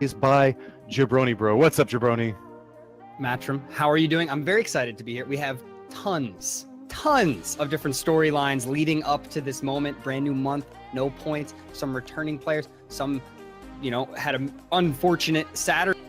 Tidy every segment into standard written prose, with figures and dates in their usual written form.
is by Jabroni Bro. What's up, Jabroni? Matrim, how are you doing? I'm very excited to be here. We have tons of different storylines leading up to this moment. Brand new month, no points, some returning players, some, had an unfortunate Saturday.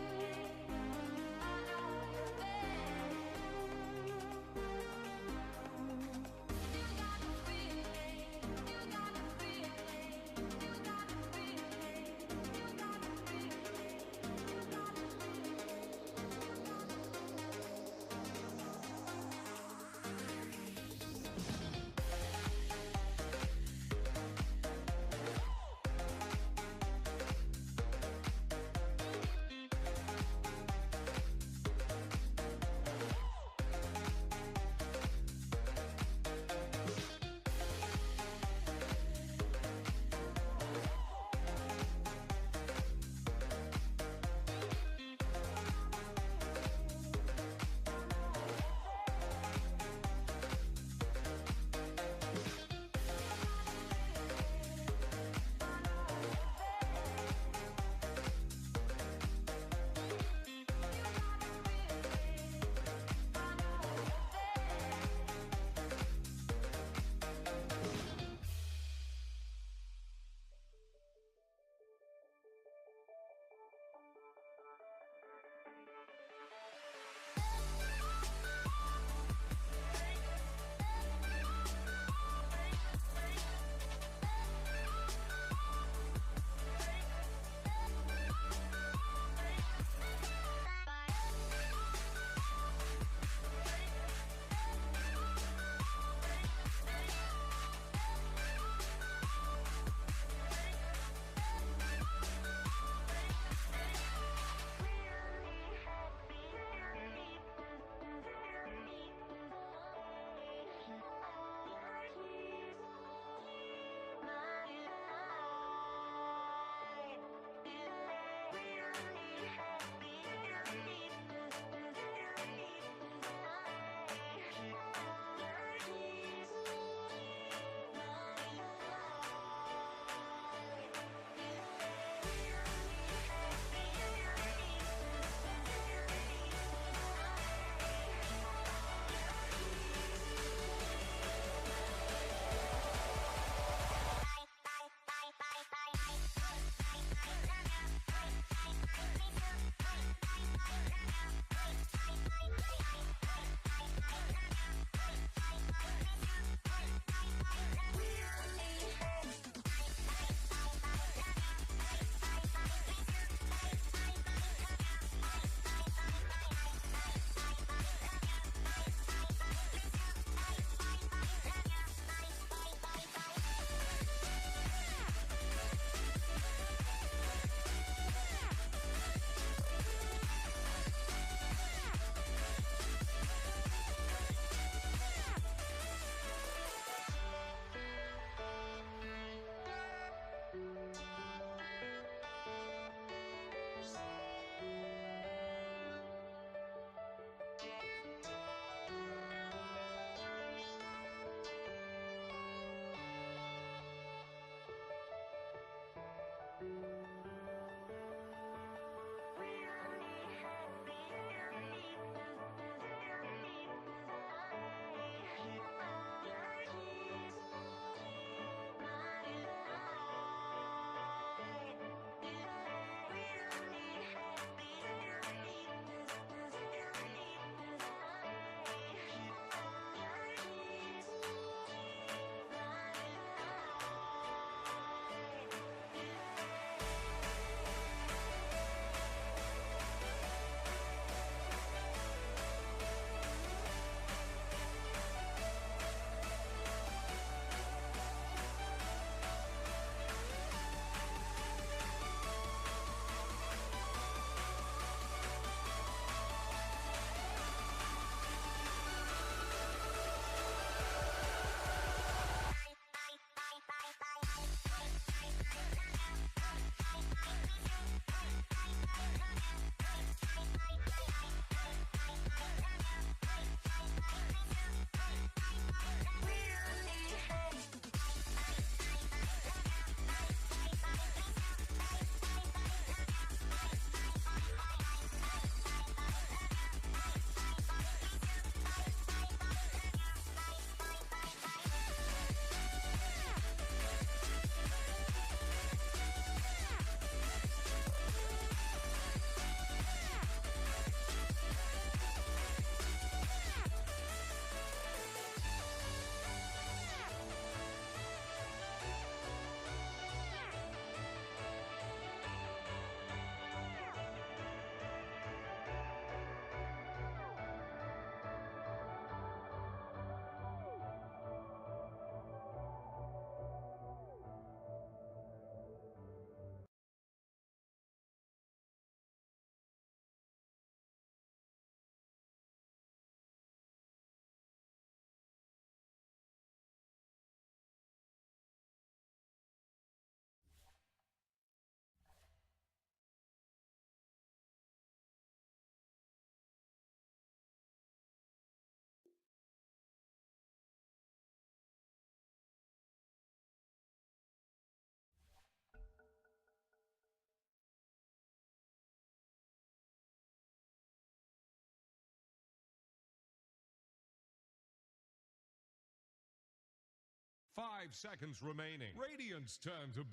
5 seconds remaining. Radiant's turn to.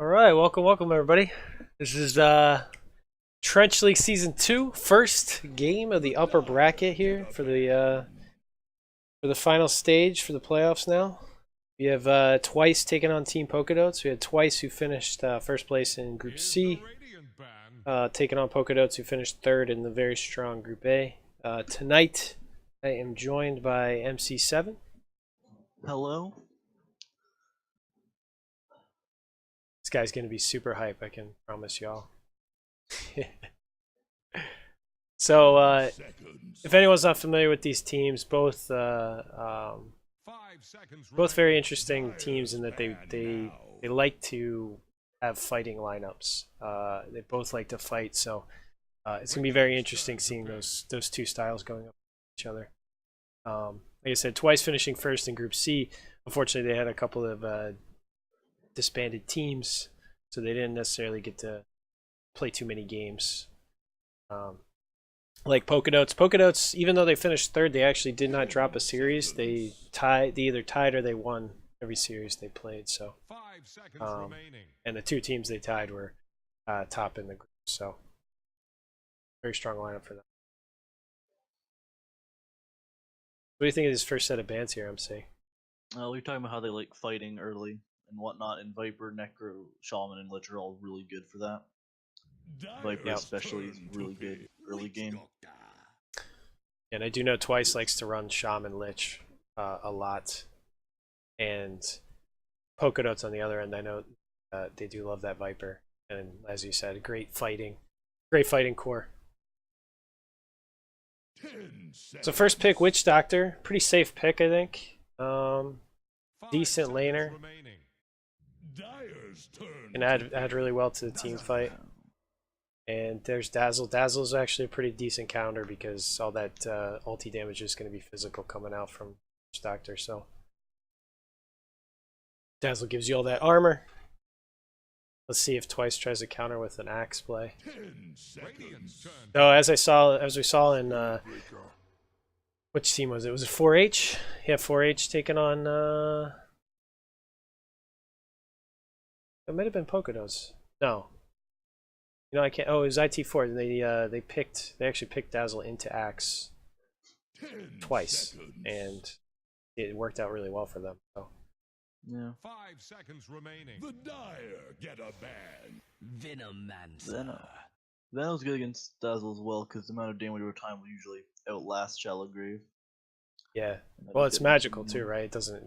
All right, welcome everybody. This is Trench League Season 2, first game of the upper bracket here for the final stage for the playoffs now. We have Twice taking on Team PokeDotes. We had Twice who finished first place in Group C, taking on PokeDotes who finished third in the very strong Group A. Tonight, I am joined by MC7. Hello. This guy's going to be super hype, I can promise y'all. So, if anyone's not familiar with these teams, both very interesting teams in that they like to have fighting lineups. They both like to fight, so it's gonna be very interesting seeing those two styles going up each other. Like I said, Twice finishing first in Group C. Unfortunately, they had a couple of disbanded teams, so they didn't necessarily get to play too many games. Like PokeDotes, even though they finished third, they actually did not drop a series. They either tied or they won every series they played. So, and the two teams they tied were top in the group. So, very strong lineup for them. What do you think of this first set of bans here, MC? We're talking about how they like fighting early and whatnot, and Viper, Necro, Shaman, and Lich are all really good for that. Viper especially is really good early game. And I do know Twice likes to run Shaman Lich a lot. And PokeDotes on the other end, I know they do love that Viper. And as you said, great fighting core. So first pick, Witch Doctor. Pretty safe pick, I think. Decent laner. Can add really well to the team fight. And there's Dazzle. Dazzle's actually a pretty decent counter because all that ulti damage is going to be physical coming out from Witch Doctor. So Dazzle gives you all that armor. Let's see if Twice tries to counter with an axe play. So as we saw in which team was it? Was it 4H? Yeah, 4H taking on it might have been PokeDotes. No. You know, I can't. Oh, it was IT4. They actually picked Dazzle into Axe twice, and it worked out really well for them. So. Yeah. 5 seconds remaining. The Dire get a ban. Venom. Venom's good against Dazzle as well because the amount of damage over time will usually outlast Shallow Grave. Yeah. Well, it's magical too, right? It doesn't.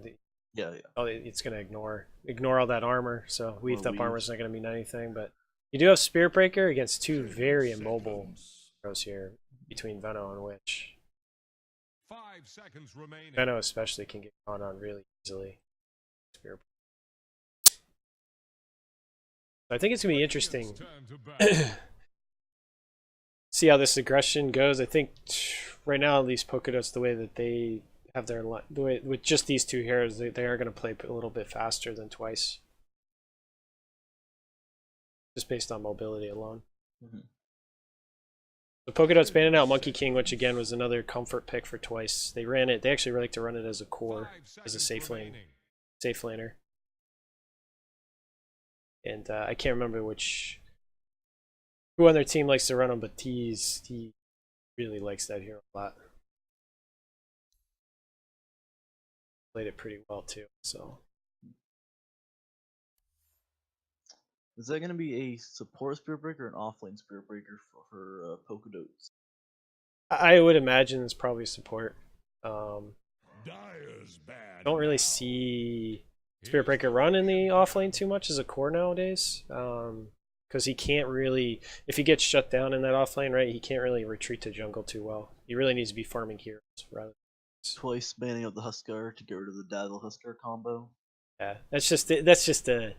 Yeah. Oh, it's gonna ignore all that armor. So weaved up armor is not gonna mean anything, but. You do have Spirit Breaker against two very immobile heroes here between Veno and Witch. 5 seconds remaining. Veno especially can get caught on really easily. Spirit Breaker. So I think it's gonna be interesting. See how this aggression goes. I think right now, at least PokeDotes, the way that they have their with just these two heroes, they are gonna play a little bit faster than Twice. Just based on mobility alone. The PokeDots banning out Monkey King, which again was another comfort pick for Twice. They ran it. They actually like to run it as a core, as a safe laner. And I can't remember who on their team likes to run them, but he really likes that hero a lot. Played it pretty well too. So. Is that going to be a support Spirit Breaker or an offlane Spirit Breaker for PokeDotes? I would imagine it's probably support. Don't really see Spirit Breaker run in the offlane too much as a core nowadays. Because he can't really, if he gets shut down in that offlane, right, he can't really retreat to jungle too well. He really needs to be farming heroes rather. Twice banning out the Huskar to get rid of the Dazzle Huskar combo. Yeah, that's just a.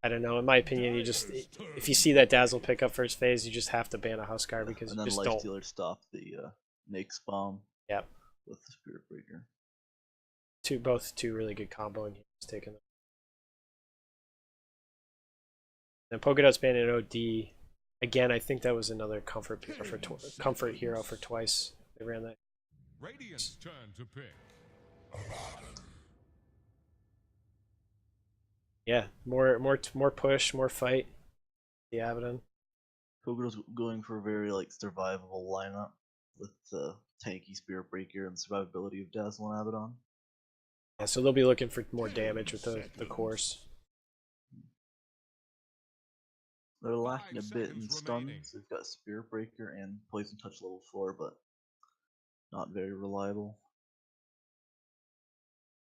I don't know. In my opinion, you just if you see that Dazzle pick up first phase, you just have to ban a Huskar because and you then just Lifestealer don't. Stop the Nake's bomb. Yep. With the Spirit Breaker. Both two really good comboing heroes taking them. Then PokeDots banning OD. Again, I think that was another comfort hero for Twice. They ran that. Radiant's turn to pick. Yeah, more push, more fight. The Abaddon. PokeDotes going for a very like survivable lineup with the tanky Spirit Breaker and survivability of Dazzle and Abaddon. Yeah, so they'll be looking for more damage with the course. They're lacking a bit in seconds remaining. stuns. They've got Spirit Breaker and Poison Touch level 4, but not very reliable.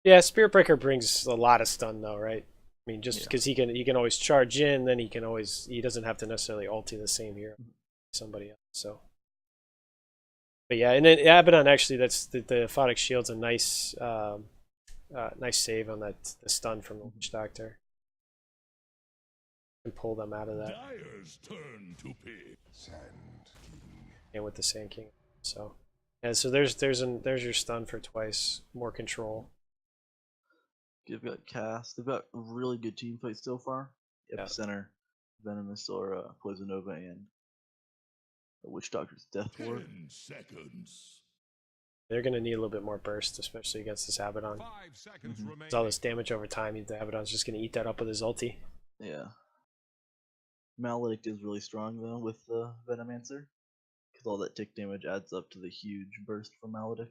Yeah, Spirit Breaker brings a lot of stun though, right? I mean, just Yeah. because he can always charge in, then he doesn't have to necessarily ulti the same hero, somebody else. So, but yeah, and then Abaddon actually, that's the Aphotic Shield's a nice nice save on the stun from the Witch Doctor. And pull them out of that. Dyer's turn to pick. And with the Sand King. So yeah, so there's your stun for twice. More control. They've got Cast. They've got a really good team fight so far. Yeah. Epicenter, Venomous, Poison Nova, and the Witch Doctor's Death Ward. 10 seconds. They're gonna need a little bit more burst, especially against this Abaddon. 5 seconds remaining. There's all this damage over time. The Abaddon's just gonna eat that up with his ulti. Yeah. Maledict is really strong though with the Venomancer, because all that tick damage adds up to the huge burst from Maledict.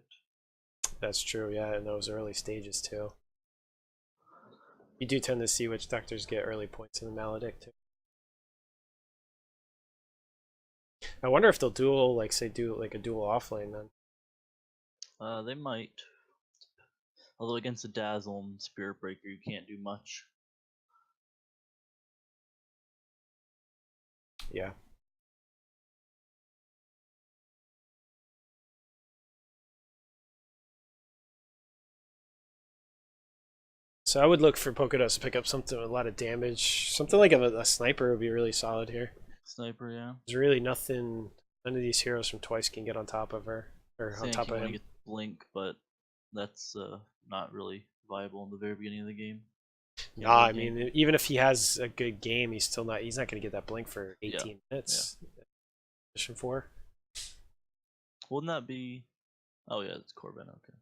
That's true, yeah, in those early stages too. You do tend to see Witch Doctors get early points in the Maledict too. I wonder if they'll duel, like say do like a dual offlane then. They might. Although against a Dazzle and Spirit Breaker, you can't do much. Yeah. So I would look for PokeDotes to pick up something with a lot of damage. Something like a sniper would be really solid here. Sniper, yeah. There's really nothing. None of these heroes from Twice can get on top of her or on Sand top King of wanna him. get Blink, but that's not really viable in the very beginning of the game. Nah, I game. mean, even if he has a good game, he's not going to get that blink for 18 minutes. Mission 4. Wouldn't that be? Oh yeah, it's Corbin. Okay.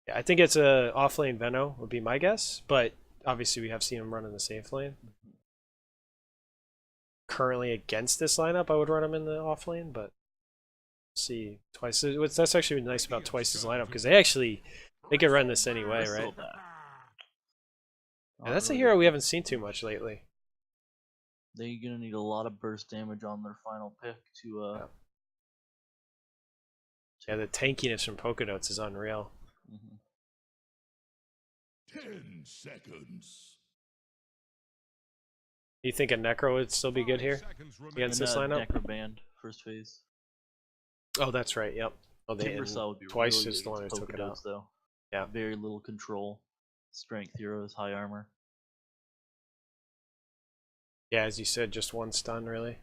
Yeah, I think it's a offlane Veno would be my guess, but obviously we have seen him run in the safe lane. Currently against this lineup, I would run him in the offlane, but see Twice. That's actually nice about Twice's lineup because they can run this anyway, right? Yeah, that's a hero we haven't seen too much lately. They're gonna need a lot of burst damage on their final pick to. Yeah, the tankiness from PokeDotes is unreal. 10 seconds. You think a Necro would still be good here against this lineup? Necroband first phase. Oh, that's right. Yep. Oh, Timbersaw would be Twice really is good the one who against took it out. PokeDotes, though. Yeah. Very little control. Strength heroes, high armor. Yeah, as you said, just one stun really,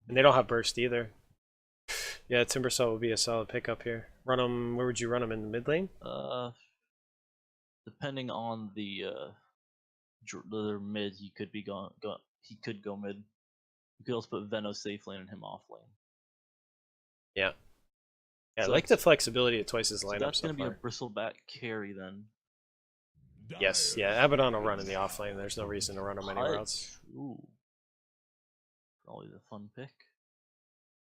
and they don't have burst either. Yeah, Timbersaw would be a solid pickup here. Run him. Where would you run him in the mid lane? Depending on the mid, he could be he could go mid. You could also put Veno safe lane and him off lane. Yeah. Yeah, So I like the flexibility of Twice's lineup. That's so gonna be far. a bristleback carry then. Yes, yeah, Abaddon will run in the off lane. There's no reason to run him anywhere else. Ooh. Probably the fun pick.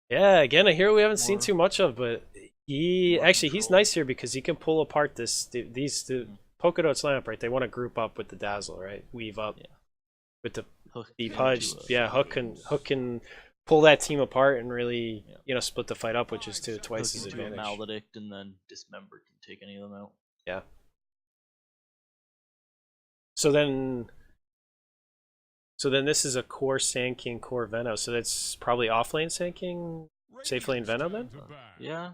Yeah, again, a hero we haven't seen More- too much of, but he's control. nice here because he can pull apart the PokeDotes lineup, right? They want to group up with the Dazzle, right? Weave up with the Hook Deep into Hudge. a Yeah, Hook PokeDotes. can pull that team apart and really split the fight up, which is to Hook Twice's into a advantage. Maledict and then Dismember can take any of them out. Yeah. So then this is a core Sand King, core Veno. So that's probably offlane Sand King, safe lane Veno then? Yeah.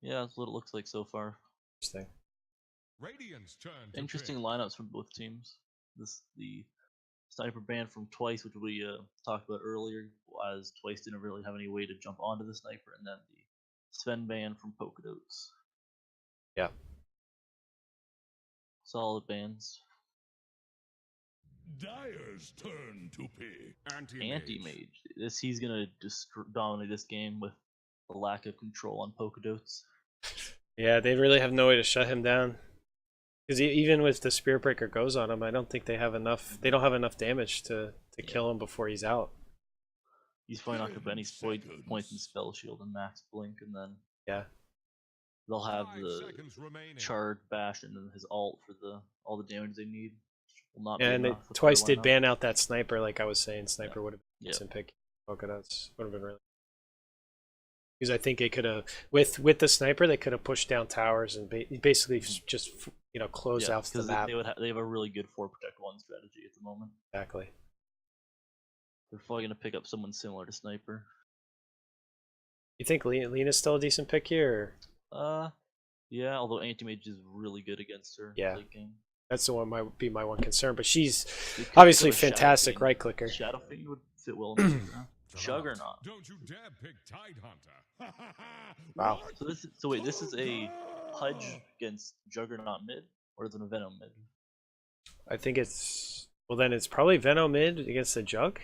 Yeah, that's what it looks like so far. Interesting. Radiant's turn to Interesting pick. lineups from both teams. The Sniper band from Twice, which we talked about earlier, as Twice didn't really have any way to jump onto the Sniper, and then the Sven band from PokeDotes. Yeah. Solid bands. Dyer's turn to pick. Anti-Mage. He's gonna dominate this game with the lack of control on PokeDotes. Yeah, they really have no way to shut him down. Because even with the Spirit Breaker goes on him, I don't think they have enough. They don't have enough damage to kill him before he's out. He's probably not going to any points in Spell Shield and Max Blink, and then Yeah. they'll have 5 the seconds remaining. Charred Bash and then his ult for all the damage they need. Will not be And they enough with twice their did lineup. ban out that sniper, like I was saying. Sniper would have been Yeah. decent pick. PokeDotes would have been really. Because I think they could have, with the sniper, they could have pushed down towers and basically just closed out the map. They have a really good 4 Protect 1 strategy at the moment. Exactly. They're probably going to pick up someone similar to Sniper. You think Lena's still a decent pick here? Yeah, although Anti-Mage is really good against her late game. That's the one might be my one concern, but she's They could obviously go with Shadow fantastic Fiend. right clicker. Shadow Fiend would fit well in this draft. Juggernaut. Don't you dare pick Tidehunter. Wow. So wait, this is a Pudge against Juggernaut mid, or is it a Venom mid? I think then it's probably Venom mid against the Jug.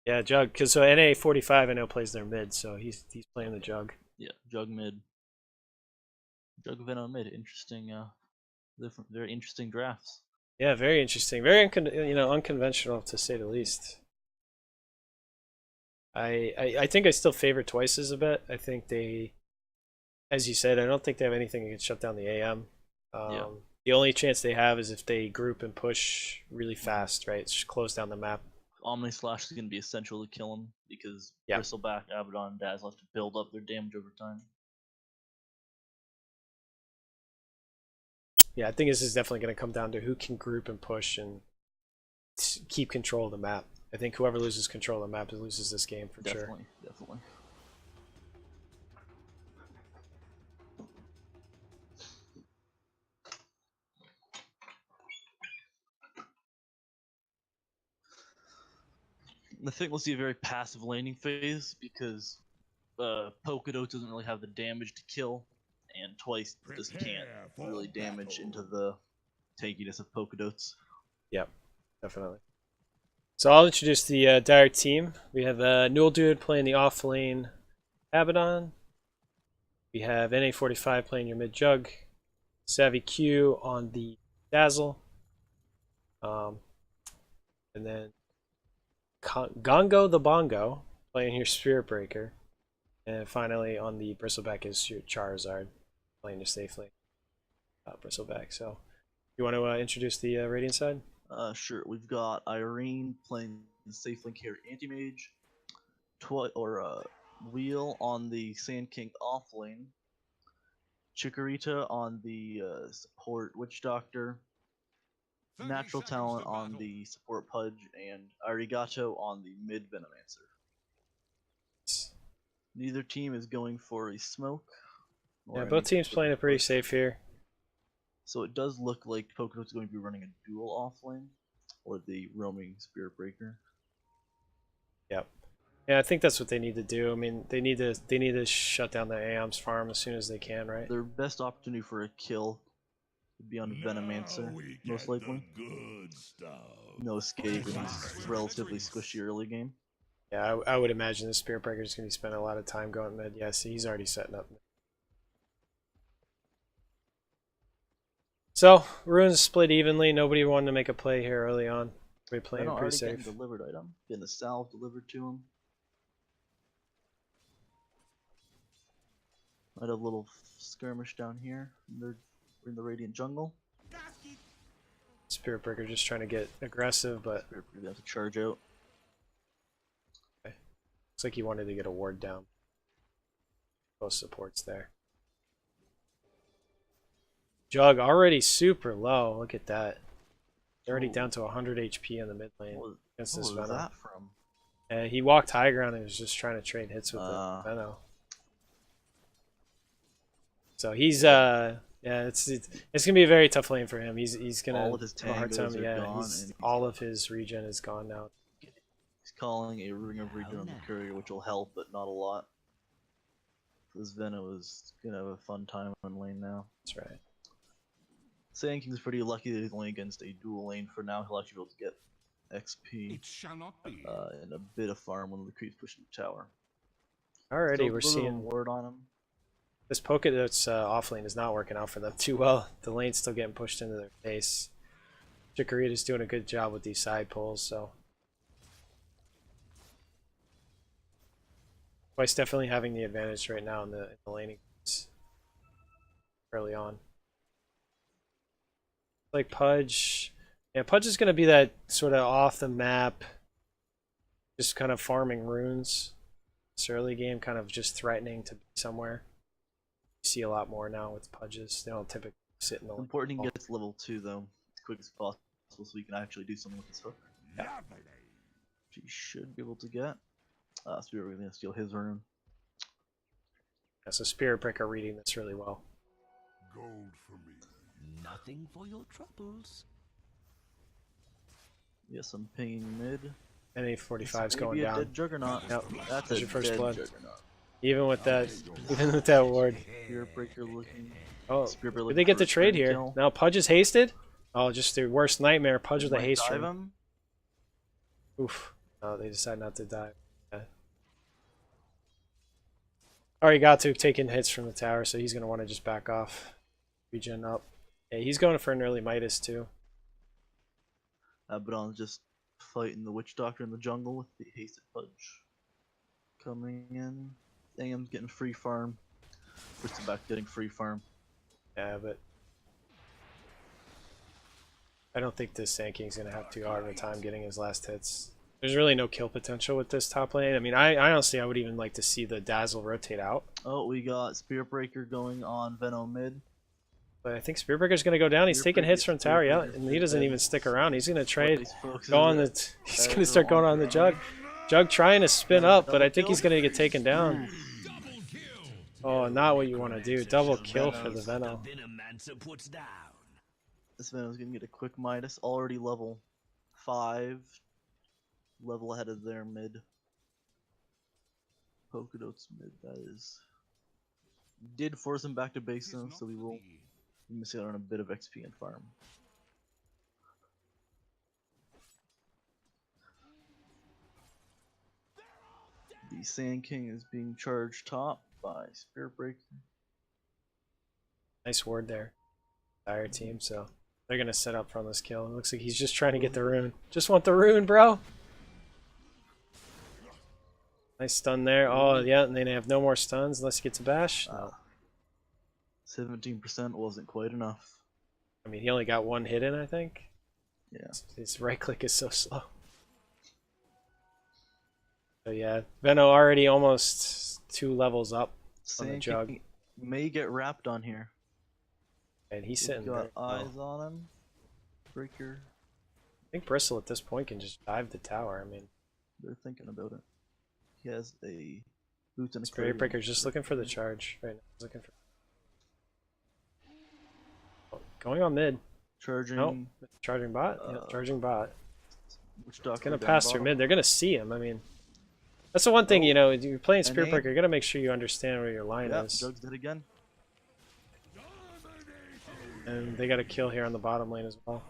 Yeah, Jug, because so NA45 I know plays their mid, so he's playing the Jug. Yeah, Jug mid. Jug Venom mid. Interesting. Very interesting drafts. Yeah, very interesting. Very unconventional to say the least. I think I still favor Twices a bit. I think they, as you said, I don't think they have anything that can shut down the AM. The only chance they have is if they group and push really fast, right? Just close down the map. Omni Slash is going to be essential to kill him because Bristleback, Abaddon, and Dazzle have to build up their damage over time. Yeah, I think this is definitely going to come down to who can group and push and keep control of the map. I think whoever loses control of the map loses this game for sure. Definitely. I think we'll see a very passive laning phase because PokeDotes doesn't really have the damage to kill, and Twice just can't really damage into the tankiness of PokeDotes. Yep, definitely. So I'll introduce the Dire team. We have Newell Dude playing the off lane Abaddon. We have NA45 playing your mid Jug. Savvy Q on the Dazzle. And then Gongo the Bongo playing your Spirit Breaker. And finally on the Bristleback is your Charizard playing your safe lane Bristleback. So you want to introduce the Radiant side? Sure. We've got Irene playing the safe lane carry Anti-Mage. Wheel on the Sand King off lane. Chikorita on the support Witch Doctor. Natural Talent on the support Pudge, and Arigato on the mid Venomancer. Neither team is going for a smoke. Yeah, both teams playing it pretty safe here. So it does look like PokeDotes is going to be running a dual offlane, or the roaming Spirit Breaker. Yep. Yeah, I think that's what they need to do. I mean, they need to shut down the AM's farm as soon as they can, right? Their best opportunity for a kill would be on Venomancer, most likely. No escape, and he's relatively squishy early game. Yeah, I would imagine the Spirit Breaker is going to be spending a lot of time going mid. Yeah, see, he's already setting up. So, Runes split evenly. Nobody wanted to make a play here early on. We're playing pretty safe. Getting delivered item. Getting the salve delivered to him. Might have a little skirmish down here. We're in the Radiant Jungle. Spirit Breaker just trying to get aggressive, but Spirit Breaker have to charge out. Okay. Looks like he wanted to get a ward down. Both supports there. Jug already super low. Look at that. They're already down to 100 HP in the mid lane against this Venom. That from? He walked high ground and was just trying to trade hits with the Venom. So he's yeah, it's gonna be a very tough lane for him. He's gonna all of his have a hard time. Yeah, gone, all of his regen is gone now. He's calling a Ring of Regen on the courier, which will help, but not a lot. This Venom is gonna have a fun time on lane now. That's right. Sand King's pretty lucky that he's only against a dual lane for now. He'll actually be able to get XP It shall not be. and a bit of farm when the creeps push the tower. Already Still we're a little seeing word on him. this PokeDotes offlane is not working out for them too well. The lane's still getting pushed into their face. Chikorita's doing a good job with these side pulls, so Twice definitely having the advantage right now in the laning early on. Like Pudge. Yeah, Pudge is going to be that sort of off the map, just kind of farming runes. This early game, kind of just threatening to be somewhere. You see a lot more now with Pudges. They don't typically sit in the lane. Important he gets level 2 though, as quick as possible, so he can actually do something with his hook. Lovely. Which he should be able to get. So we're gonna steal his rune. Yeah, so Spirit Breaker reading this really well. Gold for me. Nothing for your troubles. Yes, I'm pinging mid. NA45's going Maybe a down. dead Juggernaut. Yep. That's There's a your first dead blood. Juggernaut. Even with that ward. Spirit Breaker looking. Oh, Spirit Breaker did looking they get for the a trade sprint here? kill. Now Pudge is hasted? Oh, just the worst nightmare. Pudge with a Might haste dive rune. him. Oof. Oh, they decide not to dive. Yeah. Already got to taking hits from the tower, so he's going to want to just back off. Regen up. Yeah, he's going for an early Midas too. Abaddon's just fighting the Witch Doctor in the jungle with the hasted Pudge. Coming in. AM's getting free farm. Bristleback getting free farm. Yeah, but I don't think this Sand King's going to have too hard of a time getting his last hits. There's really no kill potential with this top lane. I mean, I honestly, I would even like to see the Dazzle rotate out. Oh, we got Spirit Breaker going on Venom mid. But I think Spirit Breaker's going to go down. He's Spirit taking hits Breaker- from tower, yeah, Spirit and Breaker's he doesn't dead. even stick around. He's going to trade, He's focusing go on the- the, he's going to start going on the Jug. Jug trying to spin up, but I think he's going to get taken down. Oh, not what you want to do. Double kill for the Venom. Venomancer puts down. This Venom's gonna get a quick Midas, already level 5. Level ahead of their mid. PokeDotes mid, that is. Did force him back to base though, so we will be missing out on a bit of XP and farm. The Sand King is being charged top by Spirit Breaker. Nice ward there. Dire team, so they're going to set up from this kill. It looks like he's just trying to get the rune. Just want the rune, bro. Nice stun there. Oh, yeah, and then they have no more stuns unless he gets a bash. No. 17% wasn't quite enough. I mean, he only got one hit in, I think. Yeah. His right click is so slow. So yeah, Veno already almost 2 levels up on the Sand Jug. King may get wrapped on here. And he's We've sitting got there. eyes on him. Breaker. I think Bristle at this point can just dive the tower. I mean, They're thinking about it. He has a boots and a Spirit clarion. Breaker's just looking for the charge right now. He's looking for. Oh, going on mid. Charging. No, charging bot. Yeah, charging bot. Which It's doctor gonna down pass through bottom. mid. They're gonna see him. I mean, that's the one thing, you know. You're playing Spirit NA. Breaker. You're gonna make sure you understand where your line Yeah, is. Jug's dead again. And they got a kill here on the bottom lane as well.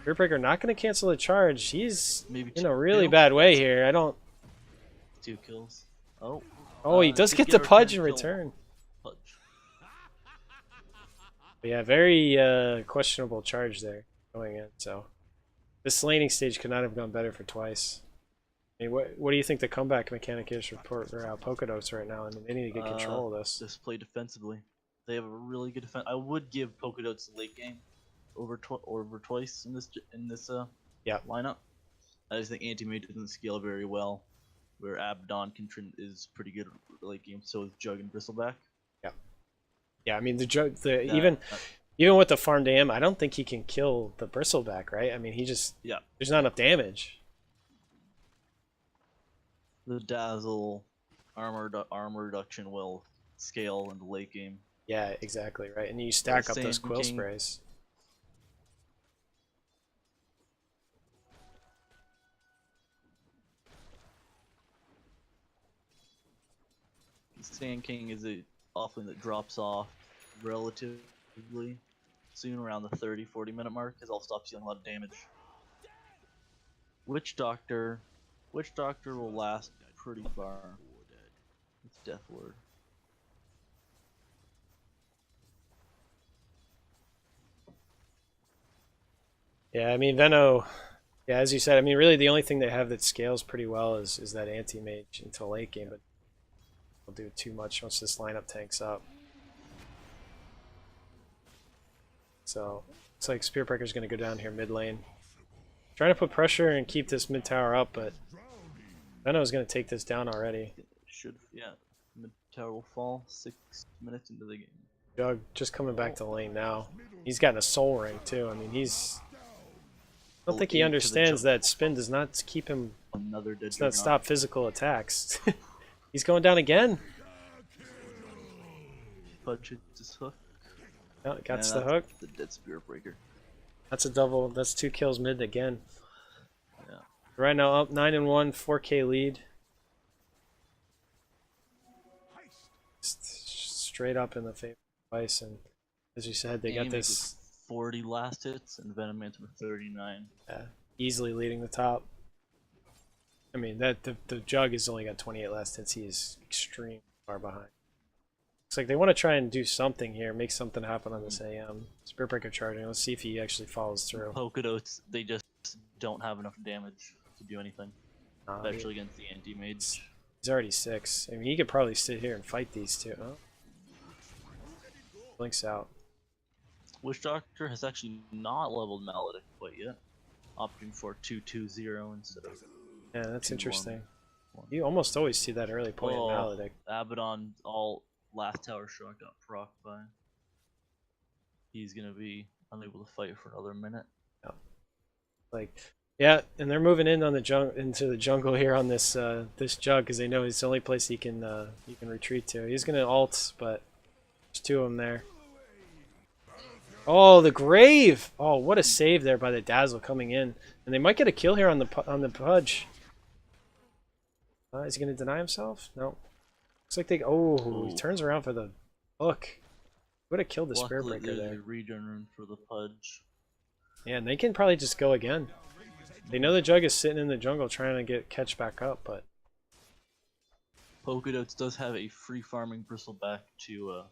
Spirit Breaker not gonna cancel the charge. He's Maybe in a two really kill? bad way here. I don't. 2 kills. Oh. Oh, he does did get the a Pudge in kill. return. Pudge. But yeah, very questionable charge there going in. So this laning stage could not have gone better for Twice. I mean, what do you think the comeback mechanic is for PokeDotes right now? I mean, they need to get control of this. Just play defensively. They have a really good defense. I would give PokeDotes the late game over Twice in this Yeah. lineup. I just think Anti-Mage doesn't scale very well, where Abaddon is pretty good late game. So is Jug and Bristleback. Yeah, I mean That- even with the farm to him, I don't think he can kill the Bristleback, right? I mean, yeah. there's not enough damage. The Dazzle armor reduction will scale in the late game. Yeah, exactly, right. And you stack up those Sand quill King. sprays. Sand King is a offlane that drops off relatively soon, around the 30-40 minute mark, because I'll stop dealing a lot of damage. Witch Doctor will last pretty far. Death Word. Yeah, I mean Veno. Yeah, as you said, I mean really the only thing they have that scales pretty well is that anti-mage until late game, but will do too much once this lineup tanks up. So looks like Spear Breaker's going to go down here mid lane, trying to put pressure and keep this mid tower up, but Veno's going to take this down already. Should, yeah. Mid tower will fall 6 minutes into the game. Jug just coming back to lane now. He's gotten a soul ring too. I mean, I don't think he understands that spin does not keep him. Another dead. Does not stop physical attacks. He's going down again. Pudge his hook. Oh, got Yeah, the hook. The dead Spirit Breaker. That's a double. That's 2 kills mid again. Yeah. Right now up 9-1, 4K lead. Straight up in the favor of Bison. As you said, they got Amy this. with 40 last hits and Venomance with 39. Easily leading the top. I mean, that the Jug has only got 28 last hits. He is extremely far behind. Looks like they want to try and do something here, make something happen on this AM. Spirit Breaker charging. Let's see if he actually follows through. PokeDotes, they just don't have enough damage to do anything, especially against the anti-mage. He's already 6. I mean, he could probably sit here and fight these two. Oh. Blinks out. Witch Doctor has actually not leveled Maledict quite yet, opting for 2-2-0 instead of. Yeah, that's 2-1. interesting. You almost always see that early point in Maledict. Abaddon, all last tower shot got procced by. He's gonna be unable to fight for another minute. Yeah. Like, yeah, and they're moving in on the into the jungle here on this this Jug because they know it's the only place he can retreat to. He's gonna ult, but there's 2 of them there. Oh, the grave! Oh, what a save there by the Dazzle coming in, and they might get a kill here on the Pudge. Is he gonna deny himself? No. Looks like they. Oh, he turns around for the hook. Would have killed the Spirit Breaker there's there. a regen rune for the Pudge. Yeah, and they can probably just go again. They know the Jug is sitting in the jungle trying to catch back up, but PokeDotes does have a free farming Bristleback to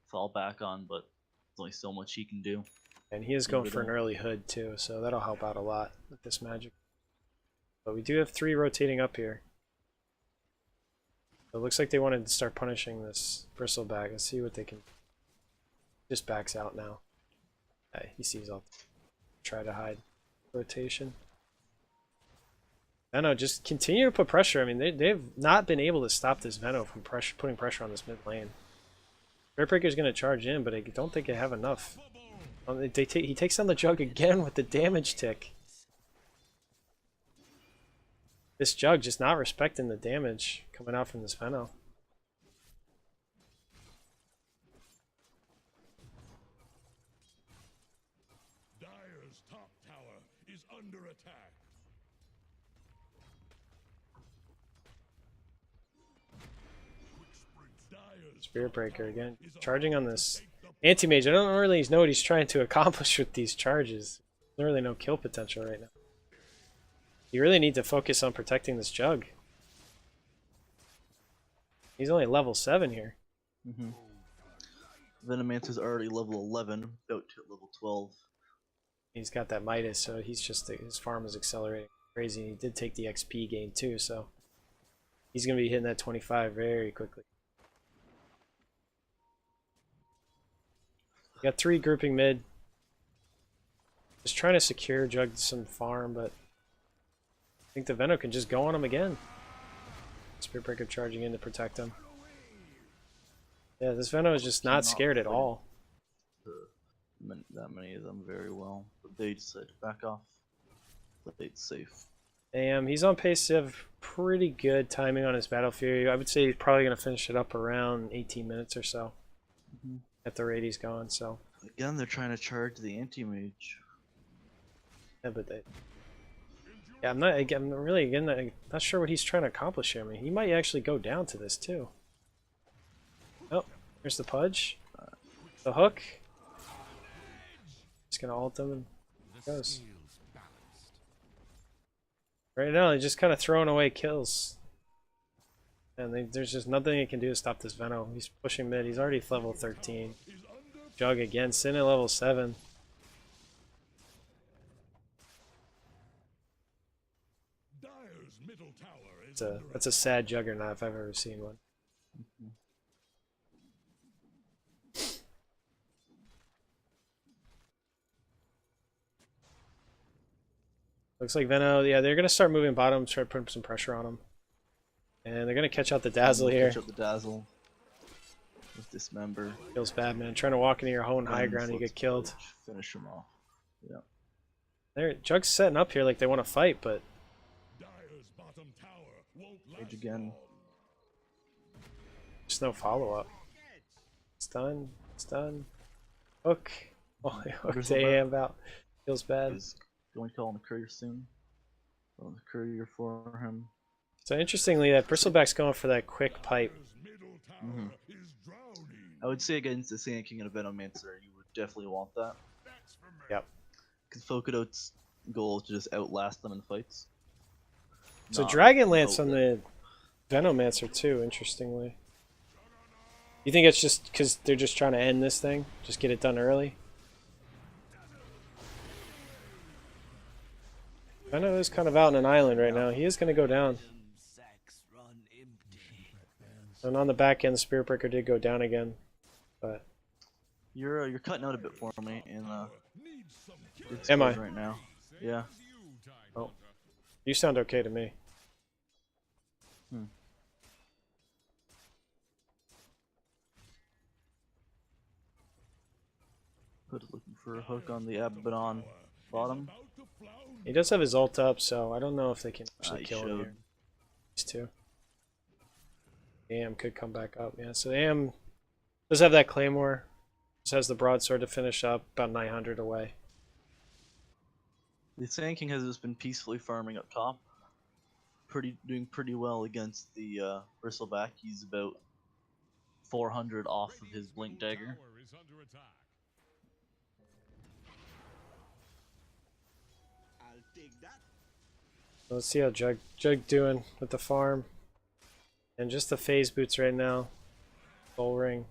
fall back on, but there's only so much he can do. and he is going for an early hood too, so that'll help out a lot with this magic. But we do have 3 rotating up here. So it looks like they wanted to start punishing this Bristleback. Let's see what they can. Just backs out now. Hey, he sees all. Try to hide rotation. Veno, just continue to put pressure. I mean, they've not been able to stop this Veno from putting pressure on this mid lane. Breaker's going to charge in, but I don't think they have enough. He takes down the Jug again with the damage tick. This Jug just not respecting the damage coming out from this Veno. Dire's top tower is under attack. Spirit Breaker again, charging on this anti-mage. I don't really know what he's trying to accomplish with these charges. There's really no kill potential right now. You really need to focus on protecting this Jug. He's only level 7 here. Venomance is already level 11, about to level 12. He's got that Midas, so he's just his farm is accelerating crazy. He did take the XP gain too, so he's gonna be hitting that 25 very quickly. Got 3 grouping mid. Just trying to secure Jug some farm, but I think the Veno can just go on him again. Spirit Breaker charging in to protect him. Yeah, this Veno is just not scared at all. That many of them very well, but they decided to back off. But it's safe. He's on pace to have pretty good timing on his Battle Fury. I would say he's probably going to finish it up around 18 minutes or so at the rate he's going. So again, they're trying to charge the anti-mage. yeah, but I'm really not sure what he's trying to accomplish here. I mean, he might actually go down to this too. Oh, here's the Pudge, the hook. Just gonna ult him and it goes. Right now, they're just kind of throwing away kills. And there's just nothing he can do to stop this Veno. He's pushing mid. He's already level 13. Jug again, sitting at level 7. Dyer's middle tower is That's a sad juggernaut if I've ever seen one. Looks like Veno, yeah, they're going to start moving bottom, try putting some pressure on him. And they're going to catch out the Dazzle here. Catch up the Dazzle with Dismember. Feels bad, man. Trying to walk into your own high ground, you get killed. Finish him off. Yeah. Jug's setting up here like they want to fight, but Dyer's bottom tower won't last Age again. there's no follow-up. It's done. It's done. Hook. Oh, they hooked Grizzle AM out. Feels bad. He's going to call on the courier soon. Calling the courier for him. So interestingly, that Bristleback's going for that quick pipe. middle tower is drowning. I would say against the Sand King and a Venomancer, you would definitely want that. That's for me. Yep. Because PokeDotes' goal is to just outlast them in fights. So Not Dragonlance on outwit. the Venomancer too, interestingly. You think it's just because they're just trying to end this thing? Just get it done early? Veno is kind of out on an island right now. He is going to go down. Sacks run empty. And on the back end, the Spirit Breaker did go down again. But You're cutting out a bit for me in Needs some Am I? right now. Yeah. oh, you sound okay to me. Put looking for a hook on the Abaddon bottom. He does have his ult up, so I don't know if they can actually He kill him showed. here. These two. AM could come back up. Yeah, so AM does have that Claymore. Just has the broadsword to finish up, about 900 away. The Sand King has just been peacefully farming up top. Doing pretty well against the Bristleback. He's about 400 off of his Blink Dagger. tower is under attack. I'll take that. So let's see how Jug doing with the farm. And just the phase boots right now. Bull ring.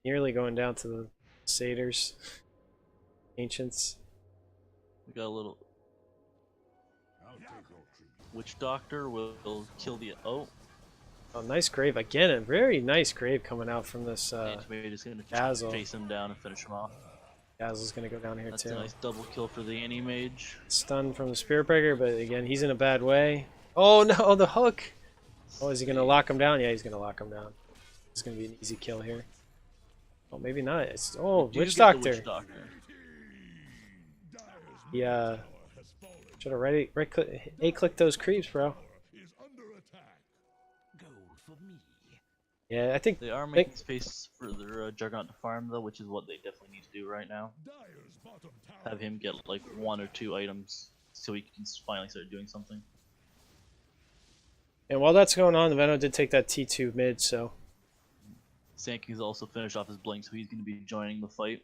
Nearly going down to the satyrs. Ancients. We got a little I'll take your tribute. Witch Doctor will kill the Oh, nice grave. Again, a very nice grave coming out from this Antimate is gonna Dazzle. chase him down and finish him off. Dazzle's gonna go down here That's too. a nice double kill for the Anti-Mage. Stun from the Spirit Breaker, but again, he's in a bad way. Oh no, the hook! Oh, is he gonna lock him down? Yeah, he's gonna lock him down. It's gonna be an easy kill here. Oh, maybe not. It's Do Witch get the Doctor. Witch Doctor. Yeah. Should have right click, A-click those creeps, bro. Is under attack. Gold for me. Yeah, I think They are making space for their Juggernaut to farm though, which is what they definitely need to do right now. Dyer's bottom tower. Have him get like 1 or 2 items so he can finally start doing something. And while that's going on, the Veno did take that T2 mid, so Sand King's also finished off his blink, so he's going to be joining the fight.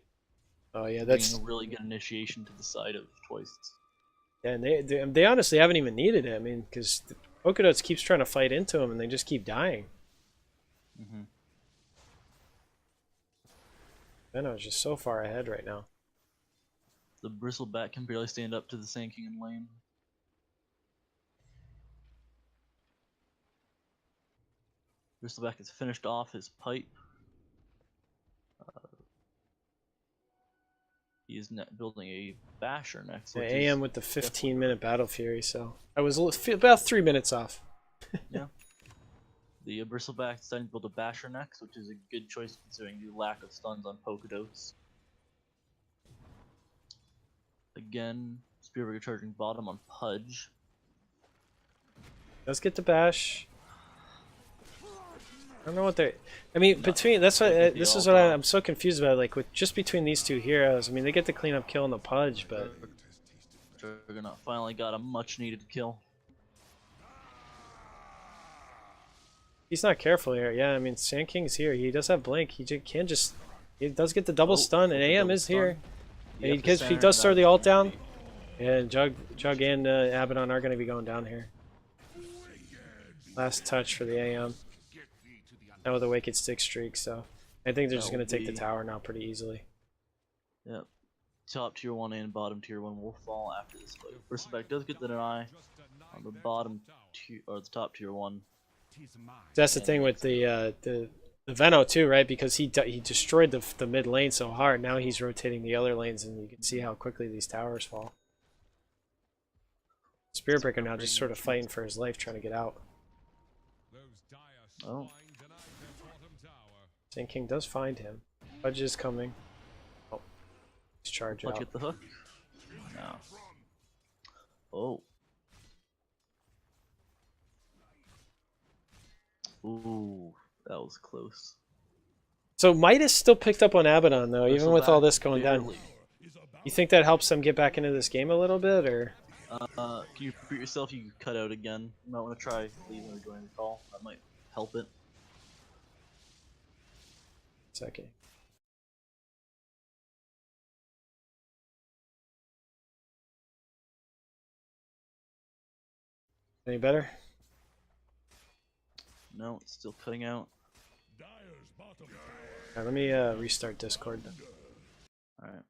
oh yeah, Bringing that's a really good initiation to the side of Twice. yeah, and they honestly haven't even needed it. I mean, because PokeDotes keeps trying to fight into him, and they just keep dying. Veno's just so far ahead right now. The Bristleback can barely stand up to the Sand King in lane. Bristleback has finished off his pipe. He is building a basher next. Yeah, Which AM is with the 15-minute Battle Fury, so I was about 3 minutes off. the Bristleback deciding to build a basher next, which is a good choice considering the lack of stuns on PokeDotes. Again, Spearbreaker charging bottom on Pudge. Let's get the bash. I don't know what they're. I mean, between that's what this is what I'm so confused about. Like with just between these two heroes, I mean, they get the cleanup kill on the Pudge, but Juggernaut finally got a much needed kill. he's not careful here. Yeah, I mean, Sand King's here. He does have blink. He can't just. He does get the double stun, and AM is here. And he does throw the ult down. And Jug and Abaddon are going to be going down here. Last touch for the AM. Now with a Wicked Stick streak, so I think they're just That going will to take the be- tower now pretty easily. Yep. Top tier 1 and bottom tier 1 will fall after this fight. First back does get the deny on the bottom tier, or the top tier 1. That's the thing with the Veno too, right? Because he destroyed the mid lane so hard. Now he's rotating the other lanes, and you can see how quickly these towers fall. Spirit Breaker now just sort of fighting for his life, trying to get out. Oh. Sand King does find him. Fudge is coming. Oh, he's charged Let's out. get the hook. No. Oh. Ooh, that was close. So Midas still picked up on Abaddon though, even with all this going down. Barely. You think that helps them get back into this game a little bit, or? Can you repeat yourself? You cut out again. You might want to try leaving or joining the call. That might help it. Second. Any better? No, it's still cutting out. Alright, let me restart Discord then. Alright.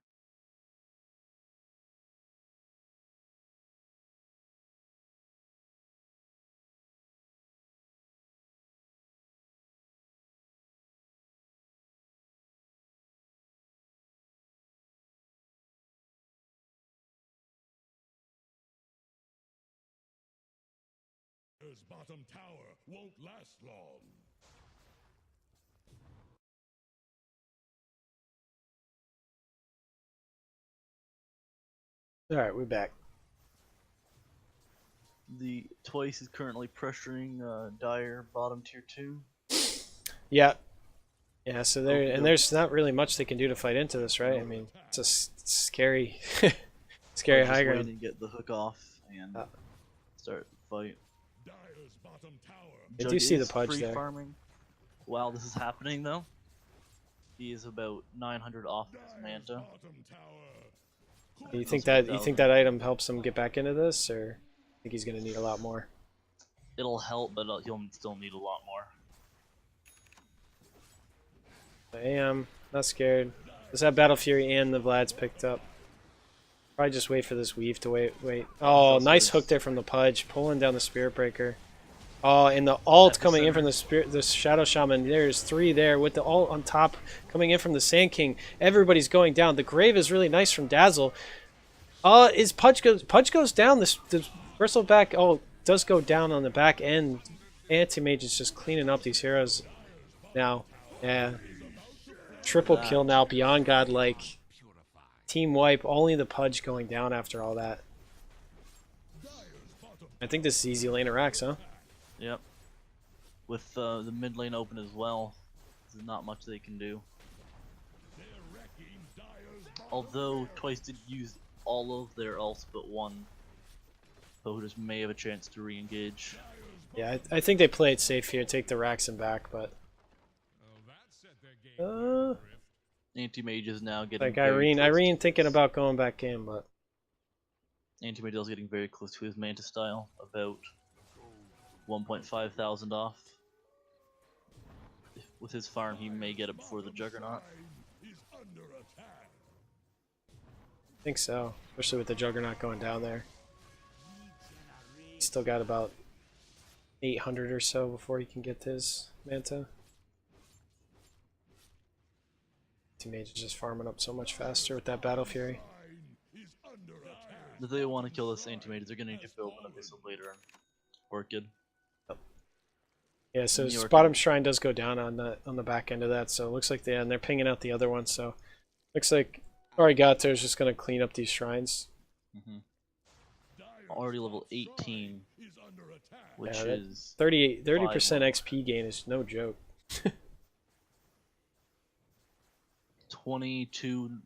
Bottom tower won't last long. Alright, we're back. The Twice is currently pressuring Dire bottom tier 2. Yeah. Yeah, so there, Okay. and there's not really much they can do to fight into this, right? I mean, it's a scary, scary Just high waiting ground. to get the hook off and start the fight. Dire's bottom tower. I Jug do see the is pudge free there. farming. While this is happening though, he is about 900 off his manta. Bottom tower. You think that item helps him get back into this, or I think he's gonna need a lot more? It'll help, but he'll still need a lot more. I am not scared. Let's have Battle Fury and the Vlad's picked up. Probably just wait for this weave to wait. Oh, nice hook there from the Pudge, pulling down the Spirit Breaker. Oh, and the ult coming in from the Shadow Shaman. There's 3 there with the ult on top coming in from the Sand King. Everybody's going down. The Grave is really nice from Dazzle. Pudge goes down. The Bristleback does go down on the back end. Anti-Mage is just cleaning up these heroes now. Yeah. Triple kill now, beyond godlike. Team wipe, only the Pudge going down after all that. I think this is easy lane of racks, huh? Yep. With the mid lane open as well, there's not much they can do. Although Twice did use all of their ults but one, PokeDotes may have a chance to re-engage. Yeah, I think they play it safe here, take the racks and back, but... Anti-Mage is now getting Like very close Irene to thinking his- about going back in, but... Anti-Mage is getting very close to his Manta style, about 1.5 thousand off. With his farm, he may get it before the Juggernaut. I think so, especially with the Juggernaut going down there. He's still got about 800 or so before he can get his Manta. Teammate is just farming up so much faster with that Battle Fury. If they want to kill this Anti-Mage, they're going to need to build an Abyssal Blader and Orchid. Yeah, so New York. Bottom Shrine does go down on the back end of that, so it looks like and they're pinging out the other one, so looks like Arigato is just going to clean up these shrines. Already level 18, which Yeah, that is 30% 5 XP gain is no joke. 22k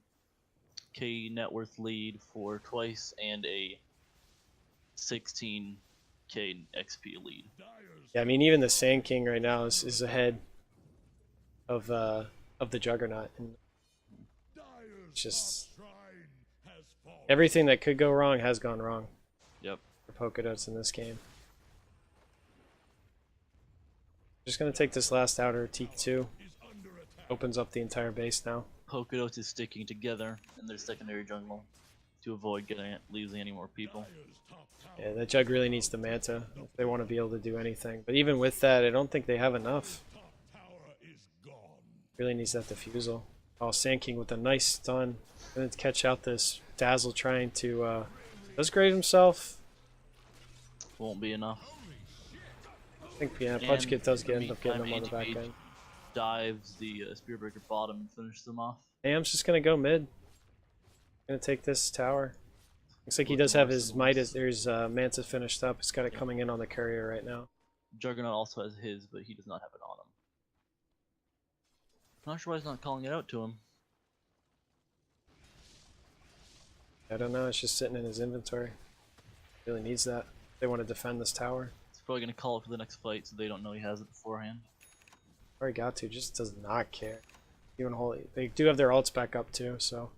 net worth lead for Twice and a 16k XP lead. Yeah, I mean even the Sand King right now is ahead of the Juggernaut, and it's just everything that could go wrong has gone wrong Yep. for PokeDotes in this game. Just gonna take this last outer Teak 2. Opens up the entire base now. PokeDotes is sticking together in their secondary jungle to avoid losing any more people. Yeah, that Jug really needs the Manta if they want to be able to do anything. But even with that, I don't think they have enough. Really needs that Diffusal. Oh, Sand King with a nice stun. Gonna catch out this Dazzle trying to does grade himself. Won't be enough. I think yeah, Punch And Kit does in the end up getting meantime, him on the back Anti-Mage end. dives the Spear Breaker bottom and finishes them off. Am's just gonna go mid. Gonna take this tower. Looks like he does have his Midas, there's Manta finished up. He's got it coming in on the courier right now. Juggernaut also has his, but he does not have it on him. Not sure why he's not calling it out to him. I don't know, it's just sitting in his inventory. Really needs that. They want to defend this tower. He's probably gonna call it for the next fight, so they don't know he has it beforehand. Already got to, just does not care. Even hold, they do have their ults back up too, so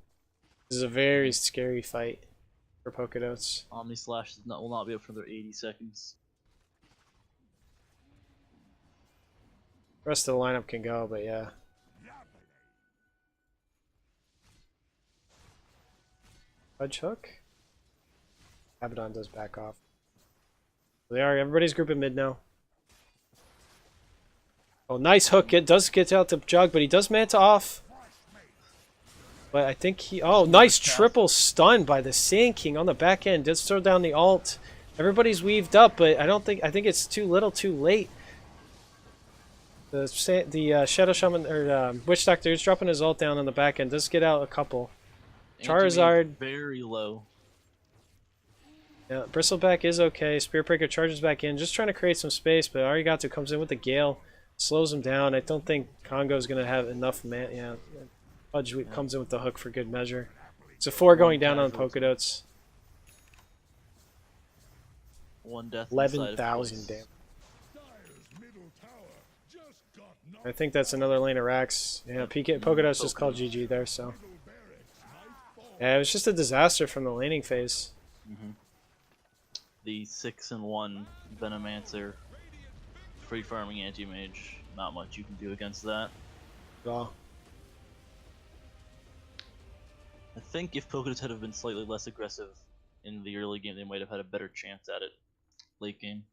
this is a very scary fight for PokeDotes. Omni Slash will not be up for another 80 seconds. The rest of the lineup can go, but yeah. Fudge Hook? Abaddon does back off. They are, everybody's grouping mid now. Oh, nice hook. It does get out to Jug, but he does Manta off. But I think he... Oh, nice triple stun by the Sand King on the back end. Does throw down the ult. Everybody's weaved up, but I don't think... I think it's too little, too late. The Shadow Shaman, or Witch Doctor is dropping his ult down on the back end. Does get out a couple. Charizard... very low. Yeah, Bristleback is okay. Spearbreaker charges back in, just trying to create some space, but Arigato comes in with the Gale, slows him down. I don't think Congo's going to have enough man. Yeah, Fudge comes in with the hook for good measure. It's a 4 going down on PokeDotes. One death. 11,000 damage. I think that's another lane of racks. Yeah, PokeDotes just called GG there, so. Yeah, it was just a disaster from the laning phase. The 6-1 Venomancer free farming anti-mage. Not much you can do against that. Well, I think if PokeDotes had been slightly less aggressive in the early game, they might have had a better chance at it late game.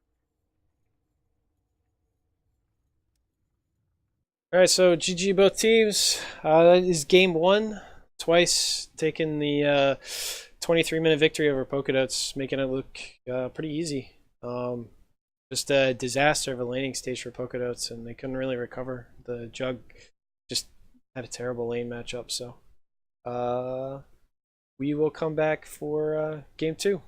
Alright, so GG both teams. That is game 1. Twice taking the 23-minute victory over PokeDotes, making it look pretty easy. Just a disaster of a laning stage for PokeDotes, and they couldn't really recover. The Jug just had a terrible lane matchup, so we will come back for game 2.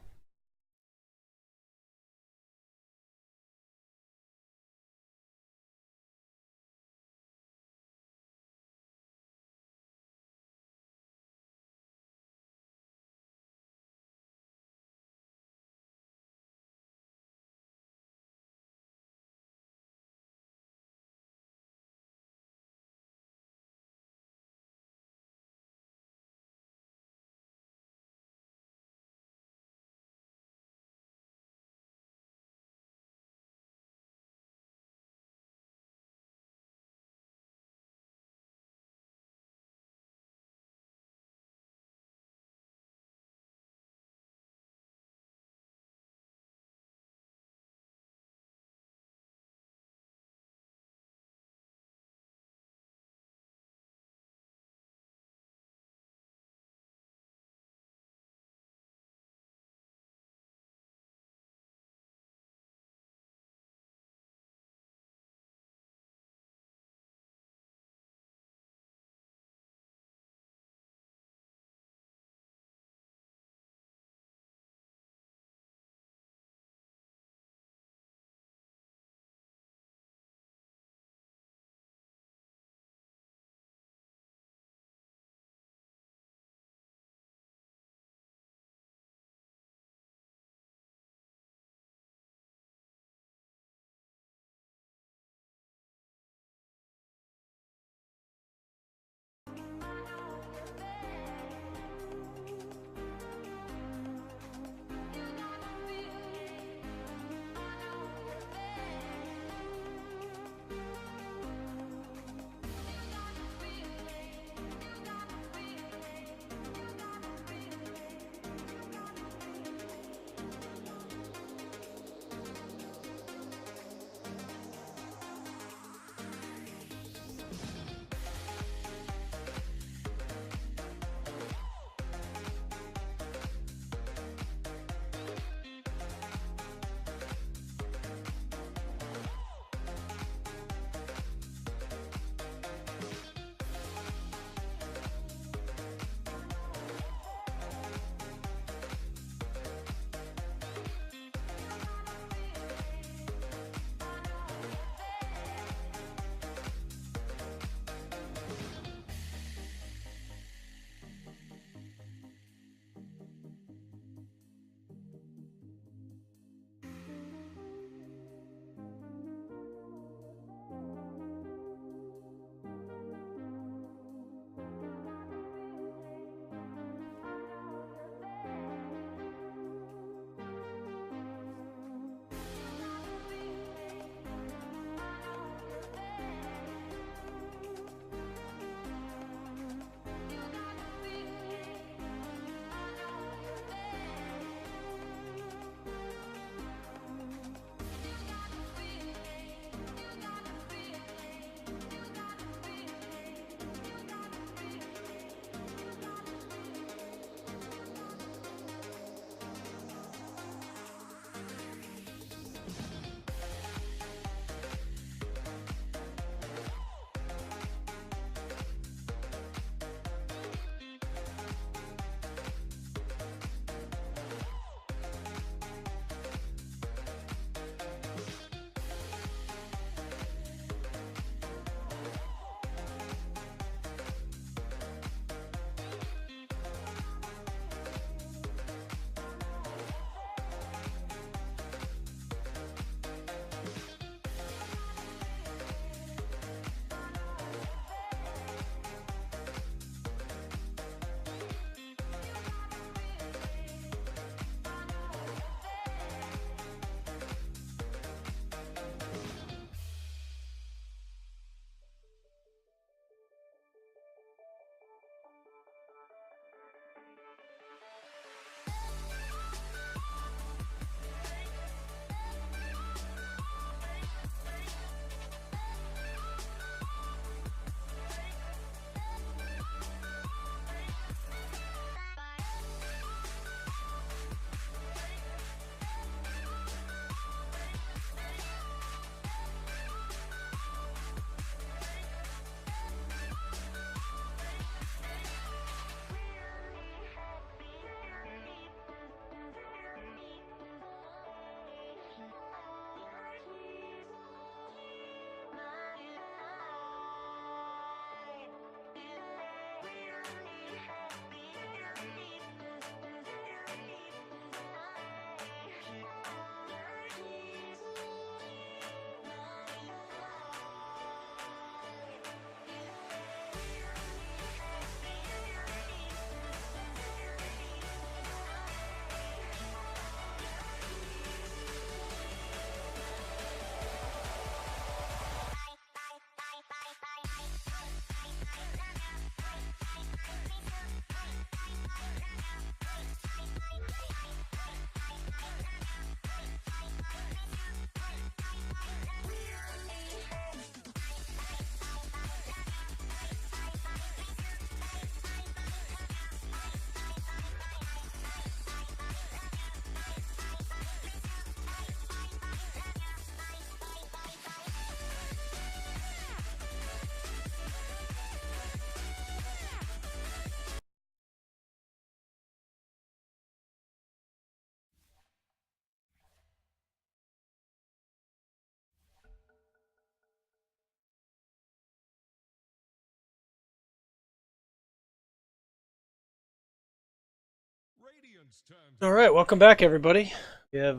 All right, welcome back, everybody. We have